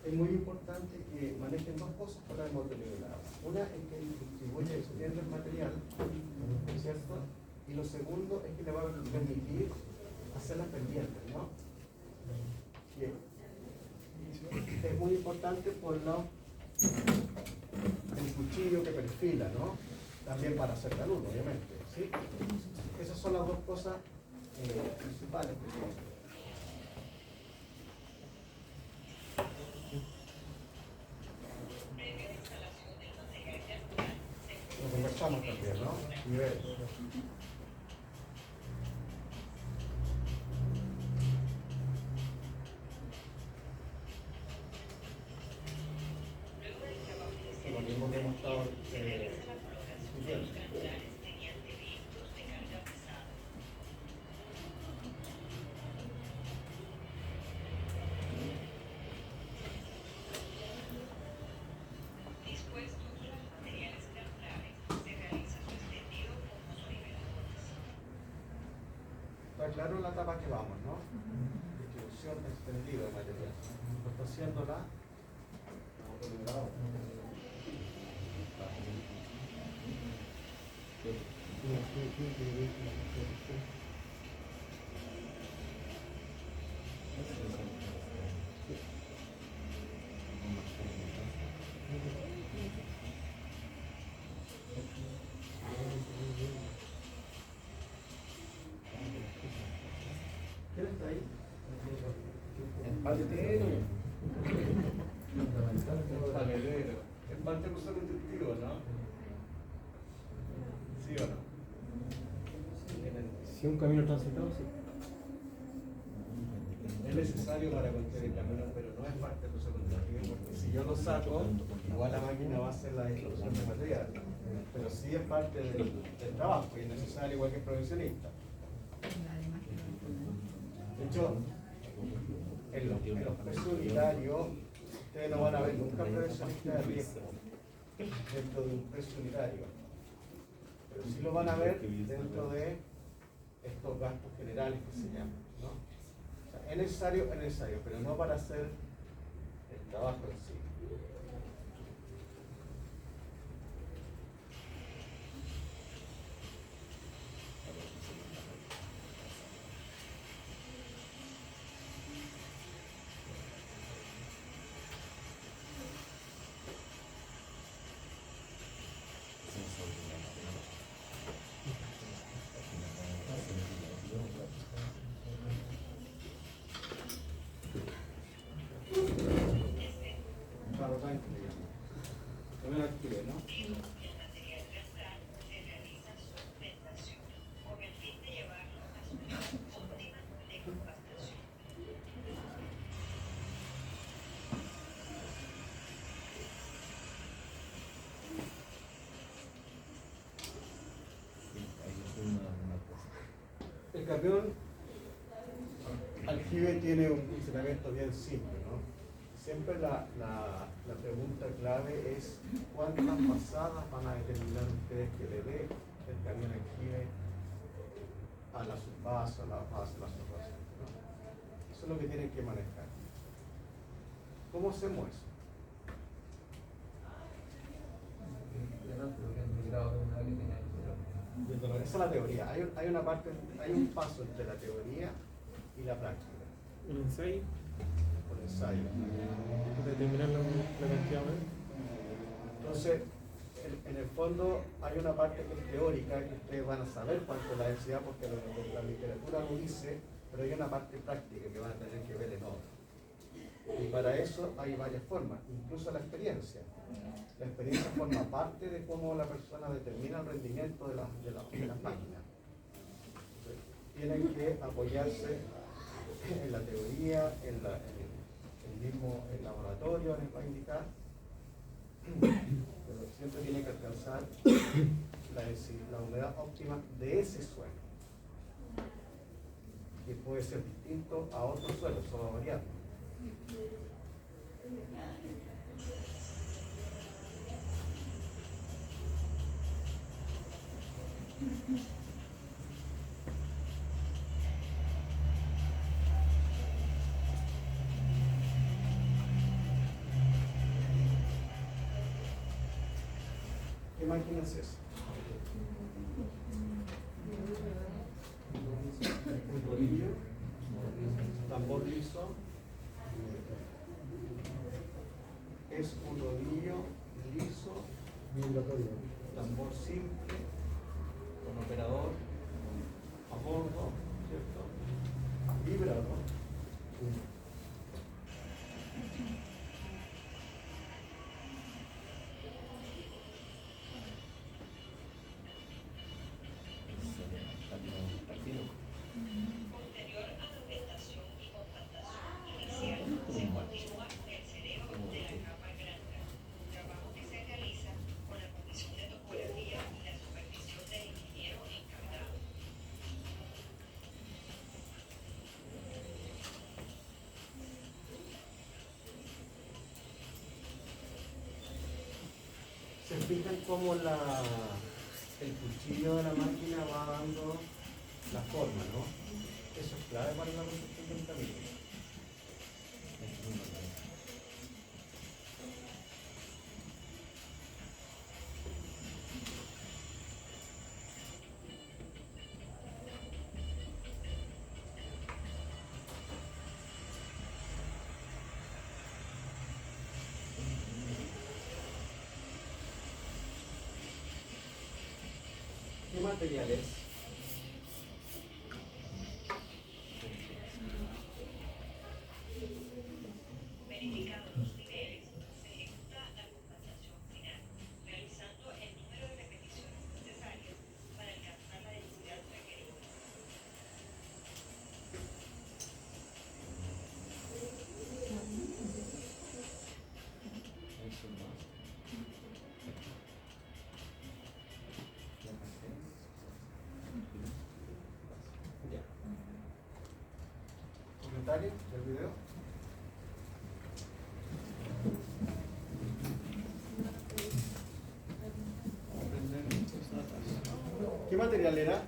Es muy importante que manejen dos cosas para el motonivelador. Una es que distribuye y extiende el material, ¿cierto? Y lo segundo es que le va a permitir hacer las pendientes, ¿no? Bien. Es muy importante por el cuchillo que perfila, ¿no? También para hacer la luz, obviamente, ¿sí? Esas son las dos cosas principales que tenemos. Lo conversamos también, ¿no? Nivel. Está claro la etapa que vamos, ¿no? Distribución extendida de material. ¿No está haciéndola? ¿Quién está ahí? El paletero. El paletero. Es parte de usar un testigo, ¿no? ¿Sí o no? Si un camino transitado, sí. Es necesario para cualquier camino, pero no es parte del uso continuo, porque si yo lo saco, igual la máquina va a hacer la distribución de material, pero sí es parte del trabajo y es necesario igual que el profesionista. De hecho, en los precios unitarios, ustedes no van a ver nunca profesionista de riesgo dentro de un precio unitario, pero sí lo van a ver dentro de estos gastos generales que se llaman, ¿no? O sea, es necesario, pero no para hacer el trabajo en sí. Claro, tranquilo. También active, ¿no? El camión aljibe tiene un funcionamiento bien simple, ¿no? Siempre la pregunta clave es cuántas pasadas van a determinar ustedes que le dé el camión aljibe a la subbase, a la base, a la subbase, ¿no? Eso es lo que tienen que manejar. ¿Cómo hacemos eso? Esa es la teoría. Hay una parte, hay un paso entre la teoría y la práctica. Un ensayo Por ensayo. para determinar la cantidad de. Entonces, en el fondo hay una parte que es teórica, que ustedes van a saber cuánto es la densidad porque la literatura lo dice, pero hay una parte práctica que van a tener que ver en otro. Y para eso hay varias formas, incluso la experiencia. La experiencia forma parte de cómo la persona determina el rendimiento de las máquinas. Tienen que apoyarse en la teoría, en el mismo laboratorio les va a indicar, pero siempre tiene que alcanzar la humedad óptima de ese suelo, que puede ser distinto a otro suelo, eso va a variar. ¿Qué máquina es esa? Un rodillo, tambor liso. Es un rodillo liso, Vibratorio. tambor simple, con operador a bordo, ¿cierto? Vibrador. ¿Se fijan cómo el cuchillo de la máquina va dando la forma, ¿no? Eso es clave para la construcción de un camino. ¿Qué materiales? Verificando los niveles, se ejecuta la compensación final, realizando el número de repeticiones necesarias para alcanzar la densidad requerida. Ya. ¿Comentarios del video? ¿Qué material era?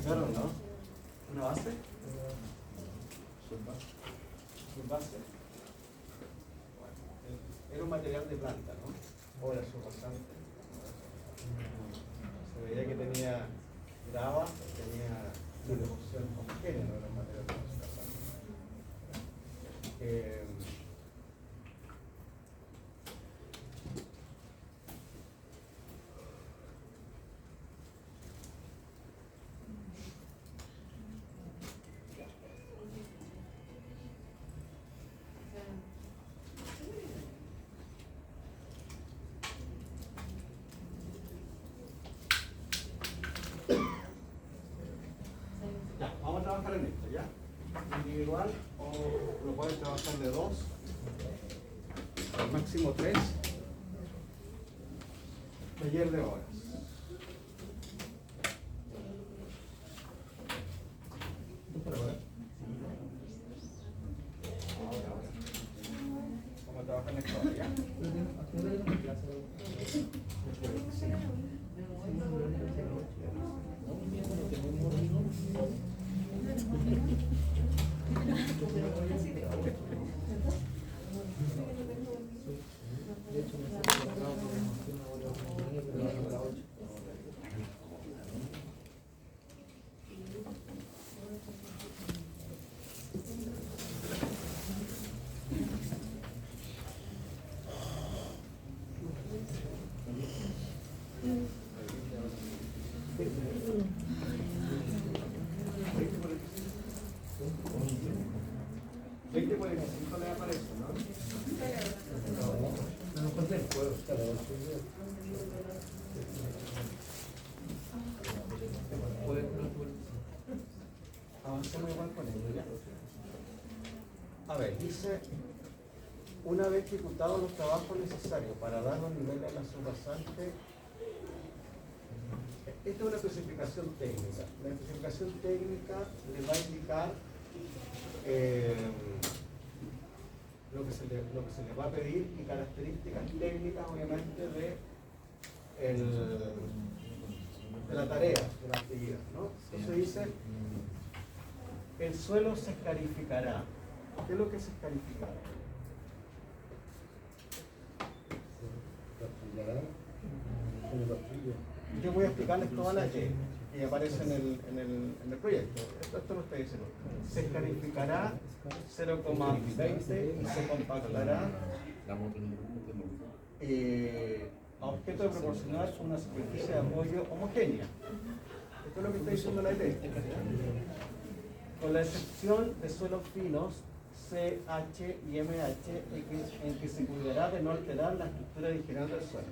¿Claro, no? ¿Una base? ¿Subbase? Bueno, era un material de planta, ¿no? O era subbasante. Se veía que tenía grava, tenía una deposición homogénea, no era un material subbasante. Ya, vamos a trabajar en esto, ¿ya? Individual o lo pueden trabajar de 2, al máximo 3, taller de horas. Vamos a trabajar en esto ahora, ¿ya? Le aparece, ¿no? Avancemos igual con ello, ¿ya? A ver, dice, una vez ejecutados los trabajos necesarios para dar los niveles a la subbasante, esta es una especificación técnica. La especificación técnica le va a indicar lo que se le va a pedir y características técnicas, obviamente, de la tarea, de la actividad, ¿no? Entonces dice, el suelo se escarificará. ¿Qué es lo que se escarificará? Yo voy a explicarles todas las que aparecen en el proyecto. Esto lo está diciendo. Se escarificará 0,20 y se compactará a objeto de proporcionar una superficie de apoyo homogénea. Esto es lo que está diciendo la ley. Con la excepción de suelos finos, CH y MH, en que se cuidará de no alterar la estructura original del suelo.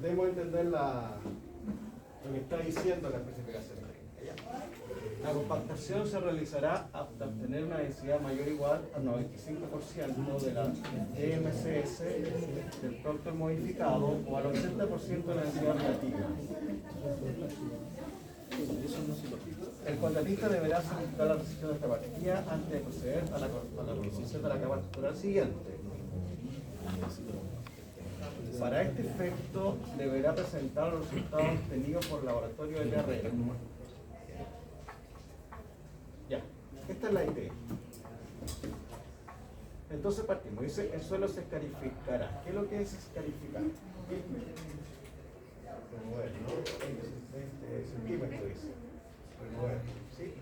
Debemos entender lo que está diciendo la especificación técnica, ¿ya? La compactación se realizará hasta obtener una densidad mayor o igual al 95% de la EMCS del producto modificado o al 80% de la densidad relativa. El contratista deberá solicitar la rescisión de esta partida antes de proceder a la construcción de la capa estructural siguiente. Para este efecto deberá presentar los resultados obtenidos por el laboratorio de TRE. Ya, esta es la idea. Entonces partimos, dice el suelo se escarificará. ¿Qué es lo que es escarificar? Remover, ¿no? 20 centímetros dice. Remover, ¿sí?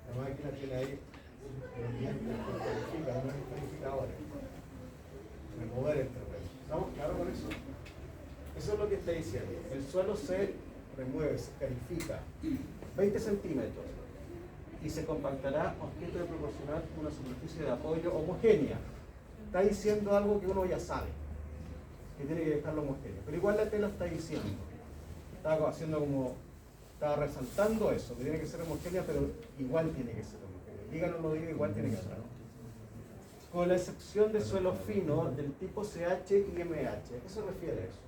La máquina tiene ahí no es escarificadora. Remover el terreno. ¿Estamos claros con eso? Eso es lo que está diciendo. El suelo se remueve, se escarifica 20 centímetros y se compactará objeto de proporcionar una superficie de apoyo homogénea. Está diciendo algo que uno ya sabe, que tiene que dejarlo homogéneo. Pero igual la tela está diciendo, estaba resaltando eso, que tiene que ser homogénea, pero igual tiene que ser homogénea. Díganlo o no diga, igual tiene que ser. Con la excepción de suelo fino del tipo CH y MH. ¿A qué se refiere eso?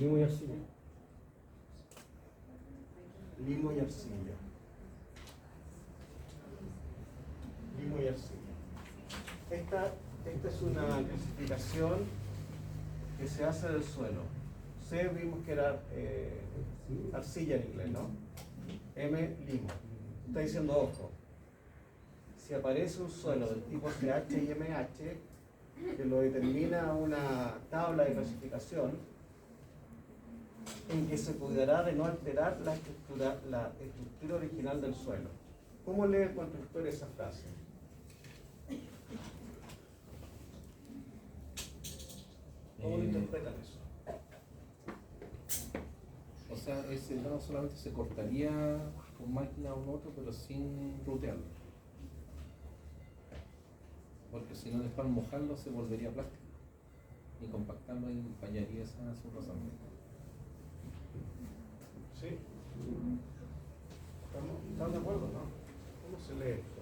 Limo y arcilla. Limo y arcilla. Limo y arcilla. Esta es una clasificación que se hace del suelo. C vimos que era arcilla en inglés, ¿no? M, limo. Está diciendo, ojo, si aparece un suelo del tipo CH y MH, que lo determina una tabla de clasificación, en que se cuidará de no alterar la estructura original del suelo. ¿Cómo lee el constructor esa frase? ¿Cómo lo interpretan eso? O sea, ese lado solamente se cortaría con máquina o otro, pero sin rutearlo. Porque si no, después al mojarlo se volvería plástico. Y compactarlo y fallaría esa su razón. ¿Sí? ¿Están de acuerdo, no? ¿Cómo se lee esto?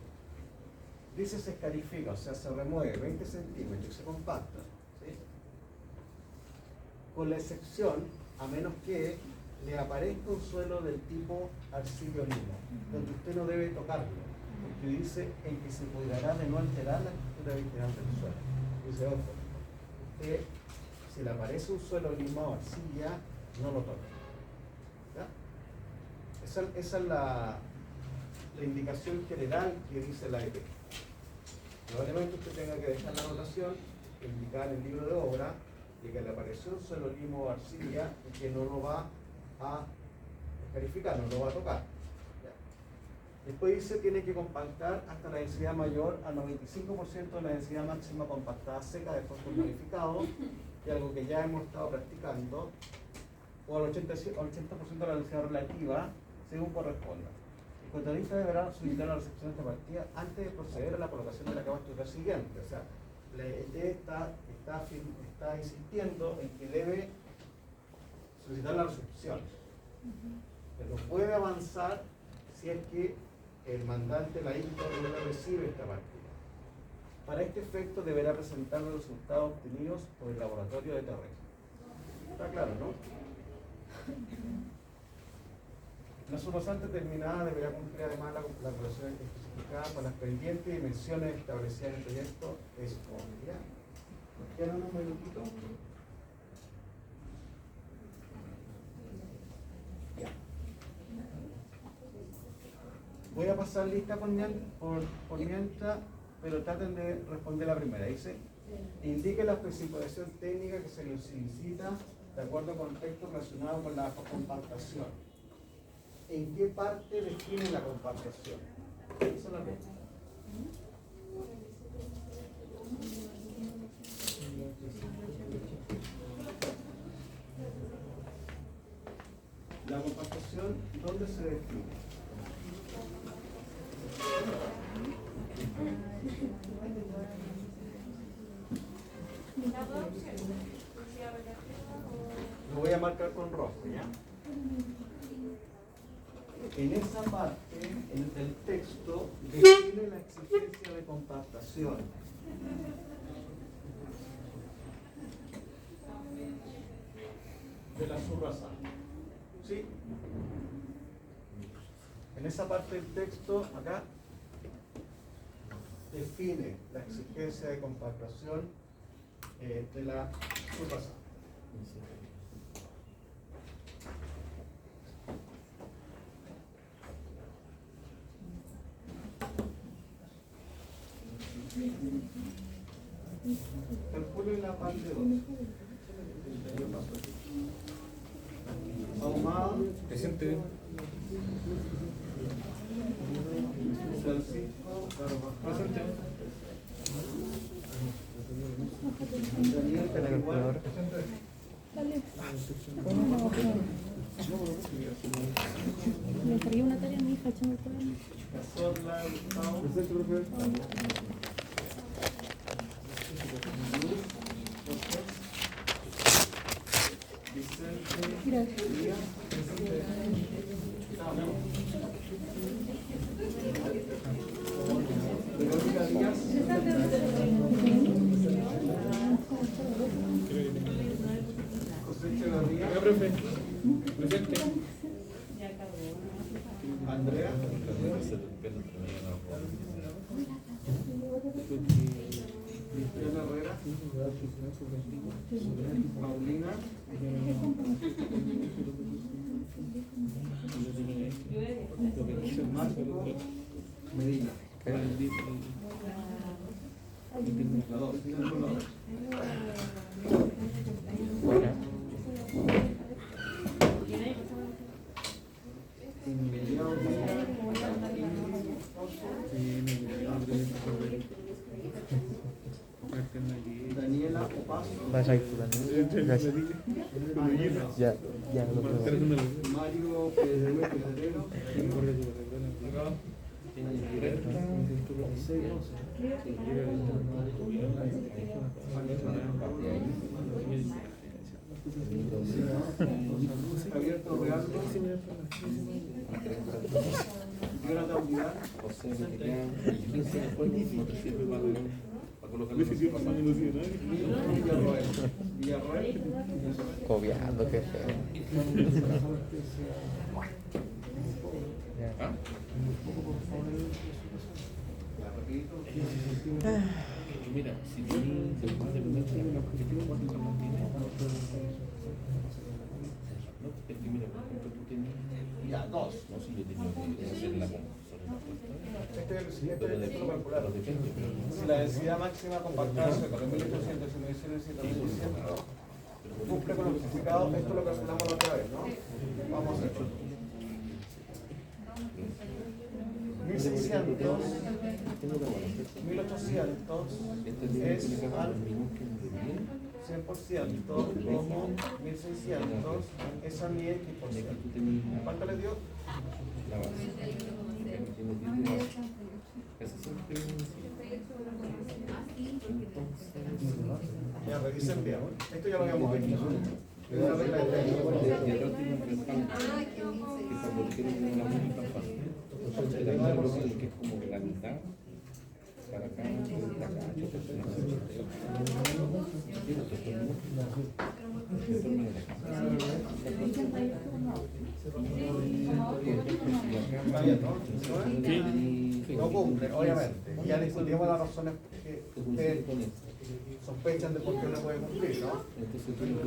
Dice se escarifica, o sea, se remueve 20 centímetros y se compacta. ¿Sí? Con la excepción, a menos que le aparezca un suelo del tipo arcilla o limo, donde usted no debe tocarlo, porque dice en que se cuidará de no alterar la estructura original del suelo. Dice, ojo, usted, si le aparece un suelo limo o arcilla, no lo toque. ¿Ya? Esa es la indicación general que dice la EP. Probablemente usted tenga que dejar la anotación, indicar en el libro de obra, de que le apareció un suelo limo o arcilla y que no lo va a escarificar, no lo va a tocar. ¿Ya? Después dice tiene que compactar hasta la densidad mayor al 95% de la densidad máxima compactada seca de fósforo modificado, y algo que ya hemos estado practicando, o al 80% de la densidad relativa, según corresponda. El contratista deberá solicitar la recepción de esta partida antes de proceder a la colocación de la capa estructural siguiente. O sea, la ET está insistiendo en que debe solicitar la recepción. Pero puede avanzar si es que el mandante, la INCO, no recibe esta partida. Para este efecto deberá presentar los resultados obtenidos por el laboratorio de terreno. ¿Está claro, no? La subrogante terminada deberá cumplir además la relación especificada con las pendientes y dimensiones establecidas en el proyecto de disponibilidad. ¿Nos quedan unos minutitos? Ya. Voy a pasar lista por mientras, pero traten de responder la primera. Dice, indique la especificación técnica que se les solicita de acuerdo con textos relacionados con la compactación. ¿En qué parte define la compactación? Esa es la pregunta. La compactación, ¿dónde se define? Lo voy a marcar con rojo, ¿ya? En esa parte, en el texto, define la exigencia de compactación. De la subrasada. ¿Sí? En esa parte del texto, acá, define la exigencia de compactación de la subpasada. Calculen la parte 2. Ahumado. Presente. Francisco Carvajal. La Daniel calculadora. Le encargué una tarea a mi hija, echame el cuaderno. Cazorla, Gustavo. Presente, profe. Vicente Díaz. Verónica Díaz. José Echeverría. Presente. Andrea. Cristiana Herrera. Paulina. Marco Medina. La dos. Buena. Emiliano Díaz. Daniela Opaso. Vas a ir tú también. Gracias. Ya, ya lo puedo. Mario Pedrero. Javier Torreal. Jonathan Vidal. José Mexicano, 15 después no te sirve para colocar la Villarroel. Copiando, qué feo. Ya. ¿Ah? Mira, si tienes después de primer término objetivo, ¿cuánto te mantiene? No, es que mira, por ejemplo, tú tenías... Ya, dos. No, si yo tenía que hacer la sobre la puesta. Este es el Pero título calcular. depende. Si la densidad máxima compactada con 1800 y 1700 cumple con lo especificado, esto lo calculamos la otra vez, ¿no? Vamos a hacerlo. 1600, 1800 es al 100%, como 1600 es al 10%. ¿Cuánto le dio? La base. Ese siempre Ya, revisen bien. Esto ya lo habíamos visto. Es una regla de tres. y atrás tiene un respaldo que cuando quieren tener la misma fácil. La mitad que es como que la mitad para acá, para acá, No cumple, obviamente. Ya discutimos las razones que ustedes sospechan de por qué no puede cumplir, ¿no?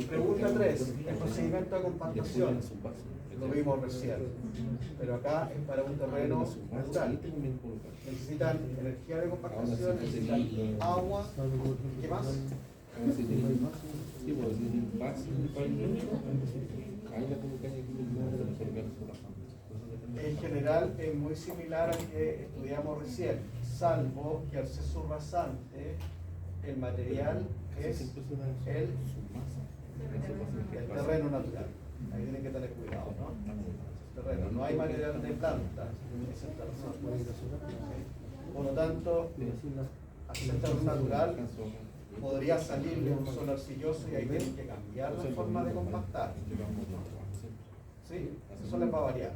Pregunta 3. El procedimiento de compactación. Lo vimos recién. Pero acá es para un terreno natural. Necesitan energía de compactación, necesitan agua. ¿Qué más? En general es muy similar al que estudiamos recién, salvo que al ser subrasante el material es el terreno natural. Ahí tienen que tener cuidado, ¿no? Terreno. No hay material de planta, es el terreno natural. Por lo tanto, al ser terreno natural podría salirle un suelo arcilloso y ahí tienen que cambiar la forma de compactar. Sí, eso les va a variar.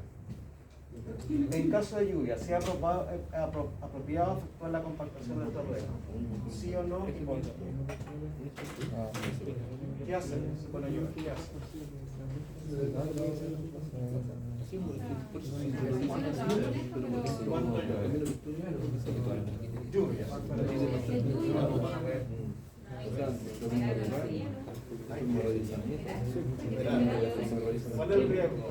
En caso de lluvia, ¿sea apropiado efectuar la compactación del terreno? ¿Sí o no? ¿Y por qué? ¿Qué hacen con la lluvia? ¿Qué hacen? Lluvias. ¿Cuál es el riesgo?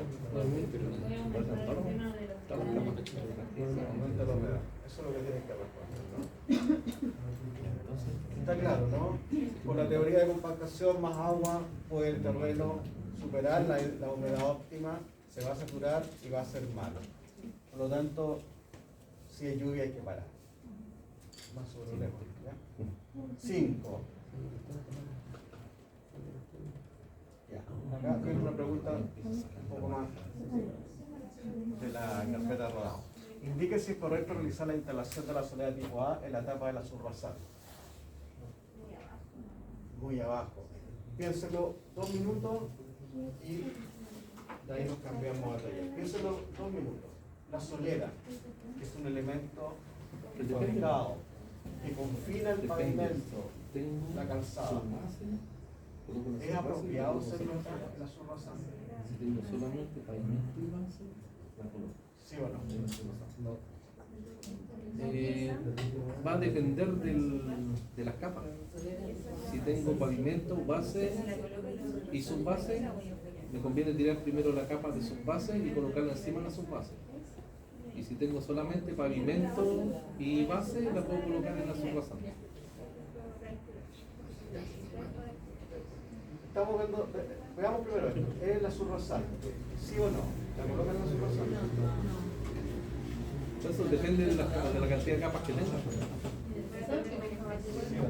Aumenta la humedad. Eso es lo que tienen que responder, ¿no? Está claro, ¿no? Por la teoría de compactación, más agua puede el terreno superar la humedad óptima, se va a saturar y va a ser malo. Por lo tanto, si hay lluvia hay que parar. Más problema, ¿ya? 5. Ya. Acá tengo una pregunta un poco más de la carpeta rodada. Indique si es correcto realizar la instalación de la solera tipo A en la etapa de la subbasal. Muy abajo. Piénselo 2 minutos y de ahí nos cambiamos a taller. Piénselo 2 minutos. La solera, que es un elemento fabricado, que confina el pavimento, la calzada. ¿Es apropiado ser la subbasal? Si tengo solamente pavimento y base, la coloco. ¿Sí o no? Va a depender de las capas. Si tengo pavimento, base y subbase, me conviene tirar primero la capa de subbase y colocarla encima de la subbase. Y si tengo solamente pavimento y base, la puedo colocar en la subbasante. Estamos viendo, veamos primero esto. ¿Es la subbasal? ¿Sí o no? ¿La colocan en la subbasal? Eso depende de la cantidad de capas que tenga. ¿Sí o no?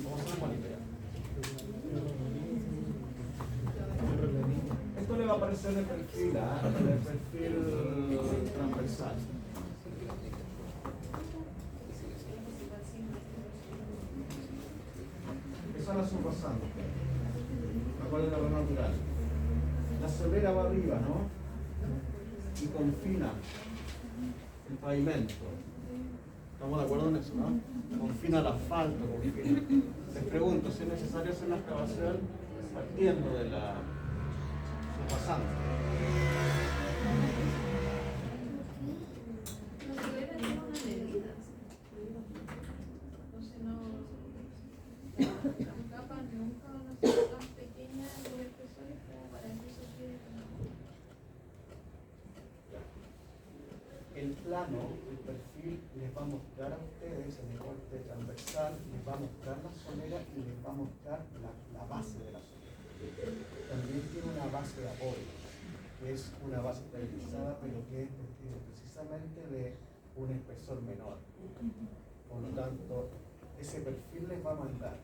Vamos a hacer una idea. Esto le va a aparecer en el perfil, en el perfil transversal. Esa es la subbasante, la cual es la red natural. La solera va arriba, ¿no? Y confina el pavimento. ¿Estamos de acuerdo en eso, no? Confina el asfalto, confina. Les pregunto si es necesario hacer la excavación partiendo de la subbasante. Entonces no, las capas nunca van a ser tan pequeñas los espesores como para que eso quede como... El plano, el perfil, les va a mostrar a ustedes en el corte transversal, les va a mostrar la solera y les va a mostrar la base de la solera. También tiene una base de apoyo, que es una base estabilizada, pero que es precisamente de un espesor menor. Por lo tanto, ese perfil les va a mandar,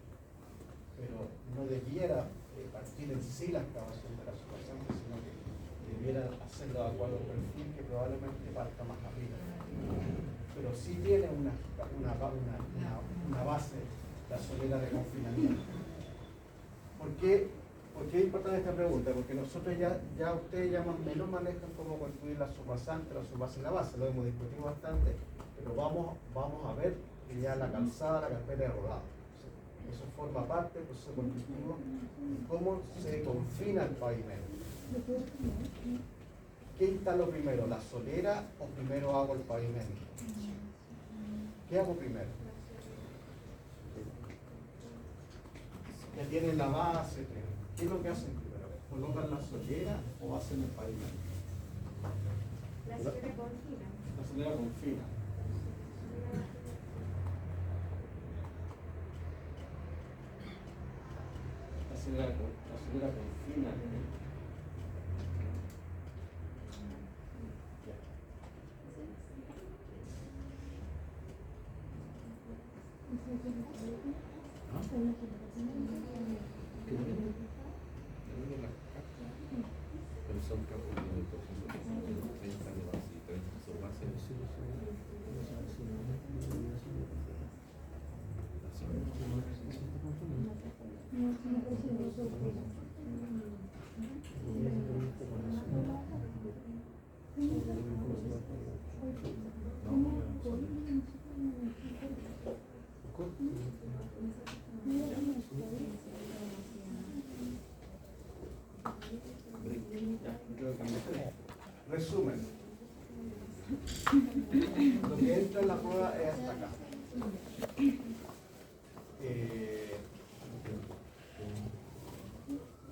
pero no debiera partir en sí la excavación de la subbasante, sino que debiera hacerlo de acuerdo al perfil que probablemente parta más arriba. Pero sí tiene una base, la solera de confinamiento. ¿Por qué es importante esta pregunta? Porque nosotros ya ustedes ya más o menos manejan cómo construir la subbasante, la subbase y la base, lo hemos discutido bastante, pero vamos a ver que ya la calzada, la carpeta de rodado. Eso forma parte del proceso constructivo de cómo se confina el pavimento. ¿Qué instalo primero, la solera o primero hago el pavimento? ¿Qué hago primero? Ya tienen la base, ¿qué es lo que hacen primero? ¿Colocan la solera o hacen el pavimento? La solera confina. La solera confina. La solera confina. Pero son capas de 30 de base y 30 de subbase. Resumen. Lo que entra en la prueba es hasta acá.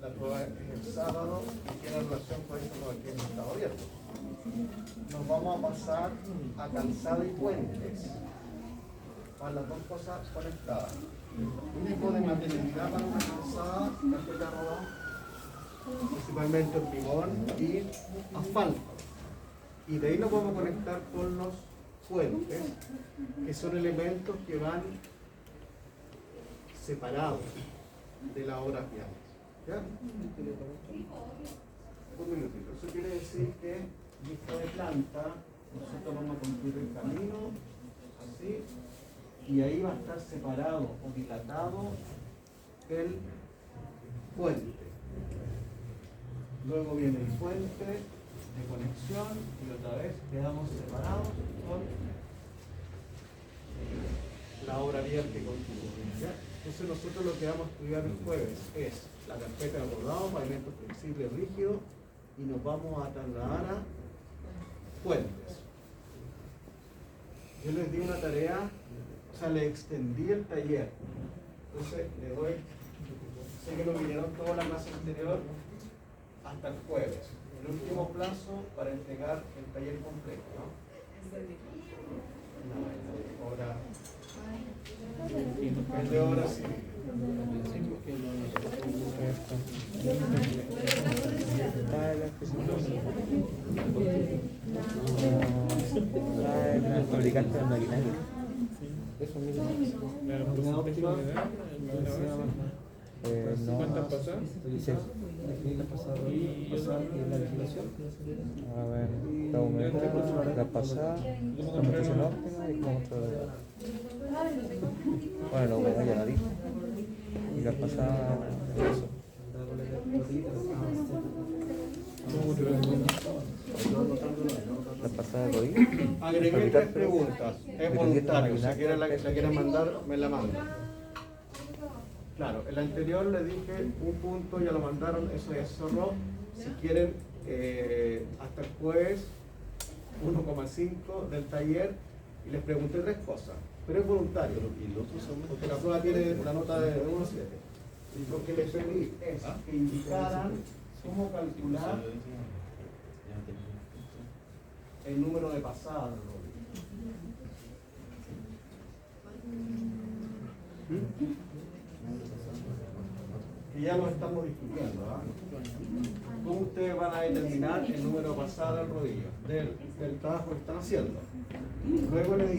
La prueba es el sábado y tiene relación con esto con el que hemos estado abierto. Nos vamos a pasar a Calzada y Puentes. Para las dos cosas conectadas. Un tipo de materialidad para una calzada, carpeta rodada, principalmente hormigón y asfalto. Y de ahí nos vamos a conectar con los puentes, que son elementos que van separados de la obra viales. ¿Ya? Un minutito. Eso quiere decir que vista de planta, nosotros vamos a construir el camino así, y ahí va a estar separado o dilatado el puente. Luego viene el puente de conexión y otra vez quedamos separados con la obra vial que continúa. Entonces nosotros lo que vamos a estudiar el jueves es la carpeta de rodado, pavimento flexible rígido, y nos vamos a trasladar a puentes. Yo les di una tarea, o sea, le extendí el taller. Entonces le doy, sé que lo vinieron toda la clase anterior hasta el jueves. El último plazo para entregar el taller completo, ¿no? Ahora, es de obra civil. Fabricante de maquinaria. ¿Cuántas pasadas? La legislación. A ver, la humedad, la pasada, la construcción óptima y como otra. Bueno, la humedad ya la dije. Y la pasada, eso. La pasada de rodillas. Agregué 3 preguntas. Es voluntario. Si quieren la quieren mandar, me la mandan. Claro, el anterior le dije un punto, ya lo mandaron, eso ya se cerró. Si quieren, hasta el jueves, 1,5 del taller, y les pregunté 3 cosas. Pero es voluntario, porque la prueba tiene una nota de 1 a 7. Y lo que les pedí es que indicaran cómo calcular el número de pasadas del rodillo. Que ya lo estamos discutiendo, ¿ah? ¿Cómo ustedes van a determinar el número de pasadas del rodillo? Del trabajo que están haciendo. Luego les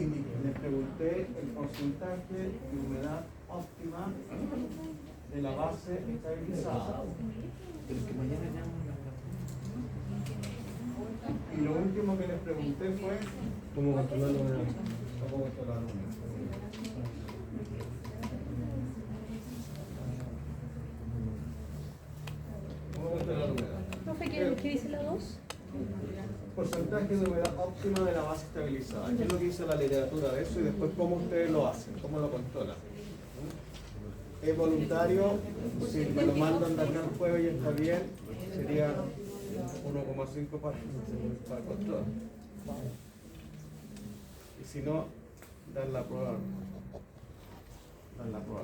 pregunté el porcentaje de humedad óptima de la base estabilizada. Y lo último que les pregunté fue ¿Cómo controlar la humedad? cómo controlar la humedad. ¿Cómo controlar la humedad? Profe, ¿qué dice la 2? Porcentaje de humedad óptima de la base estabilizada. ¿Qué es lo que dice la literatura de eso? Y después cómo ustedes lo hacen, cómo lo controlan. Es voluntario, si me lo mandan de acá el jueves y está bien, sería 1,5 para el control. Y si no, dan la prueba. Dan la prueba.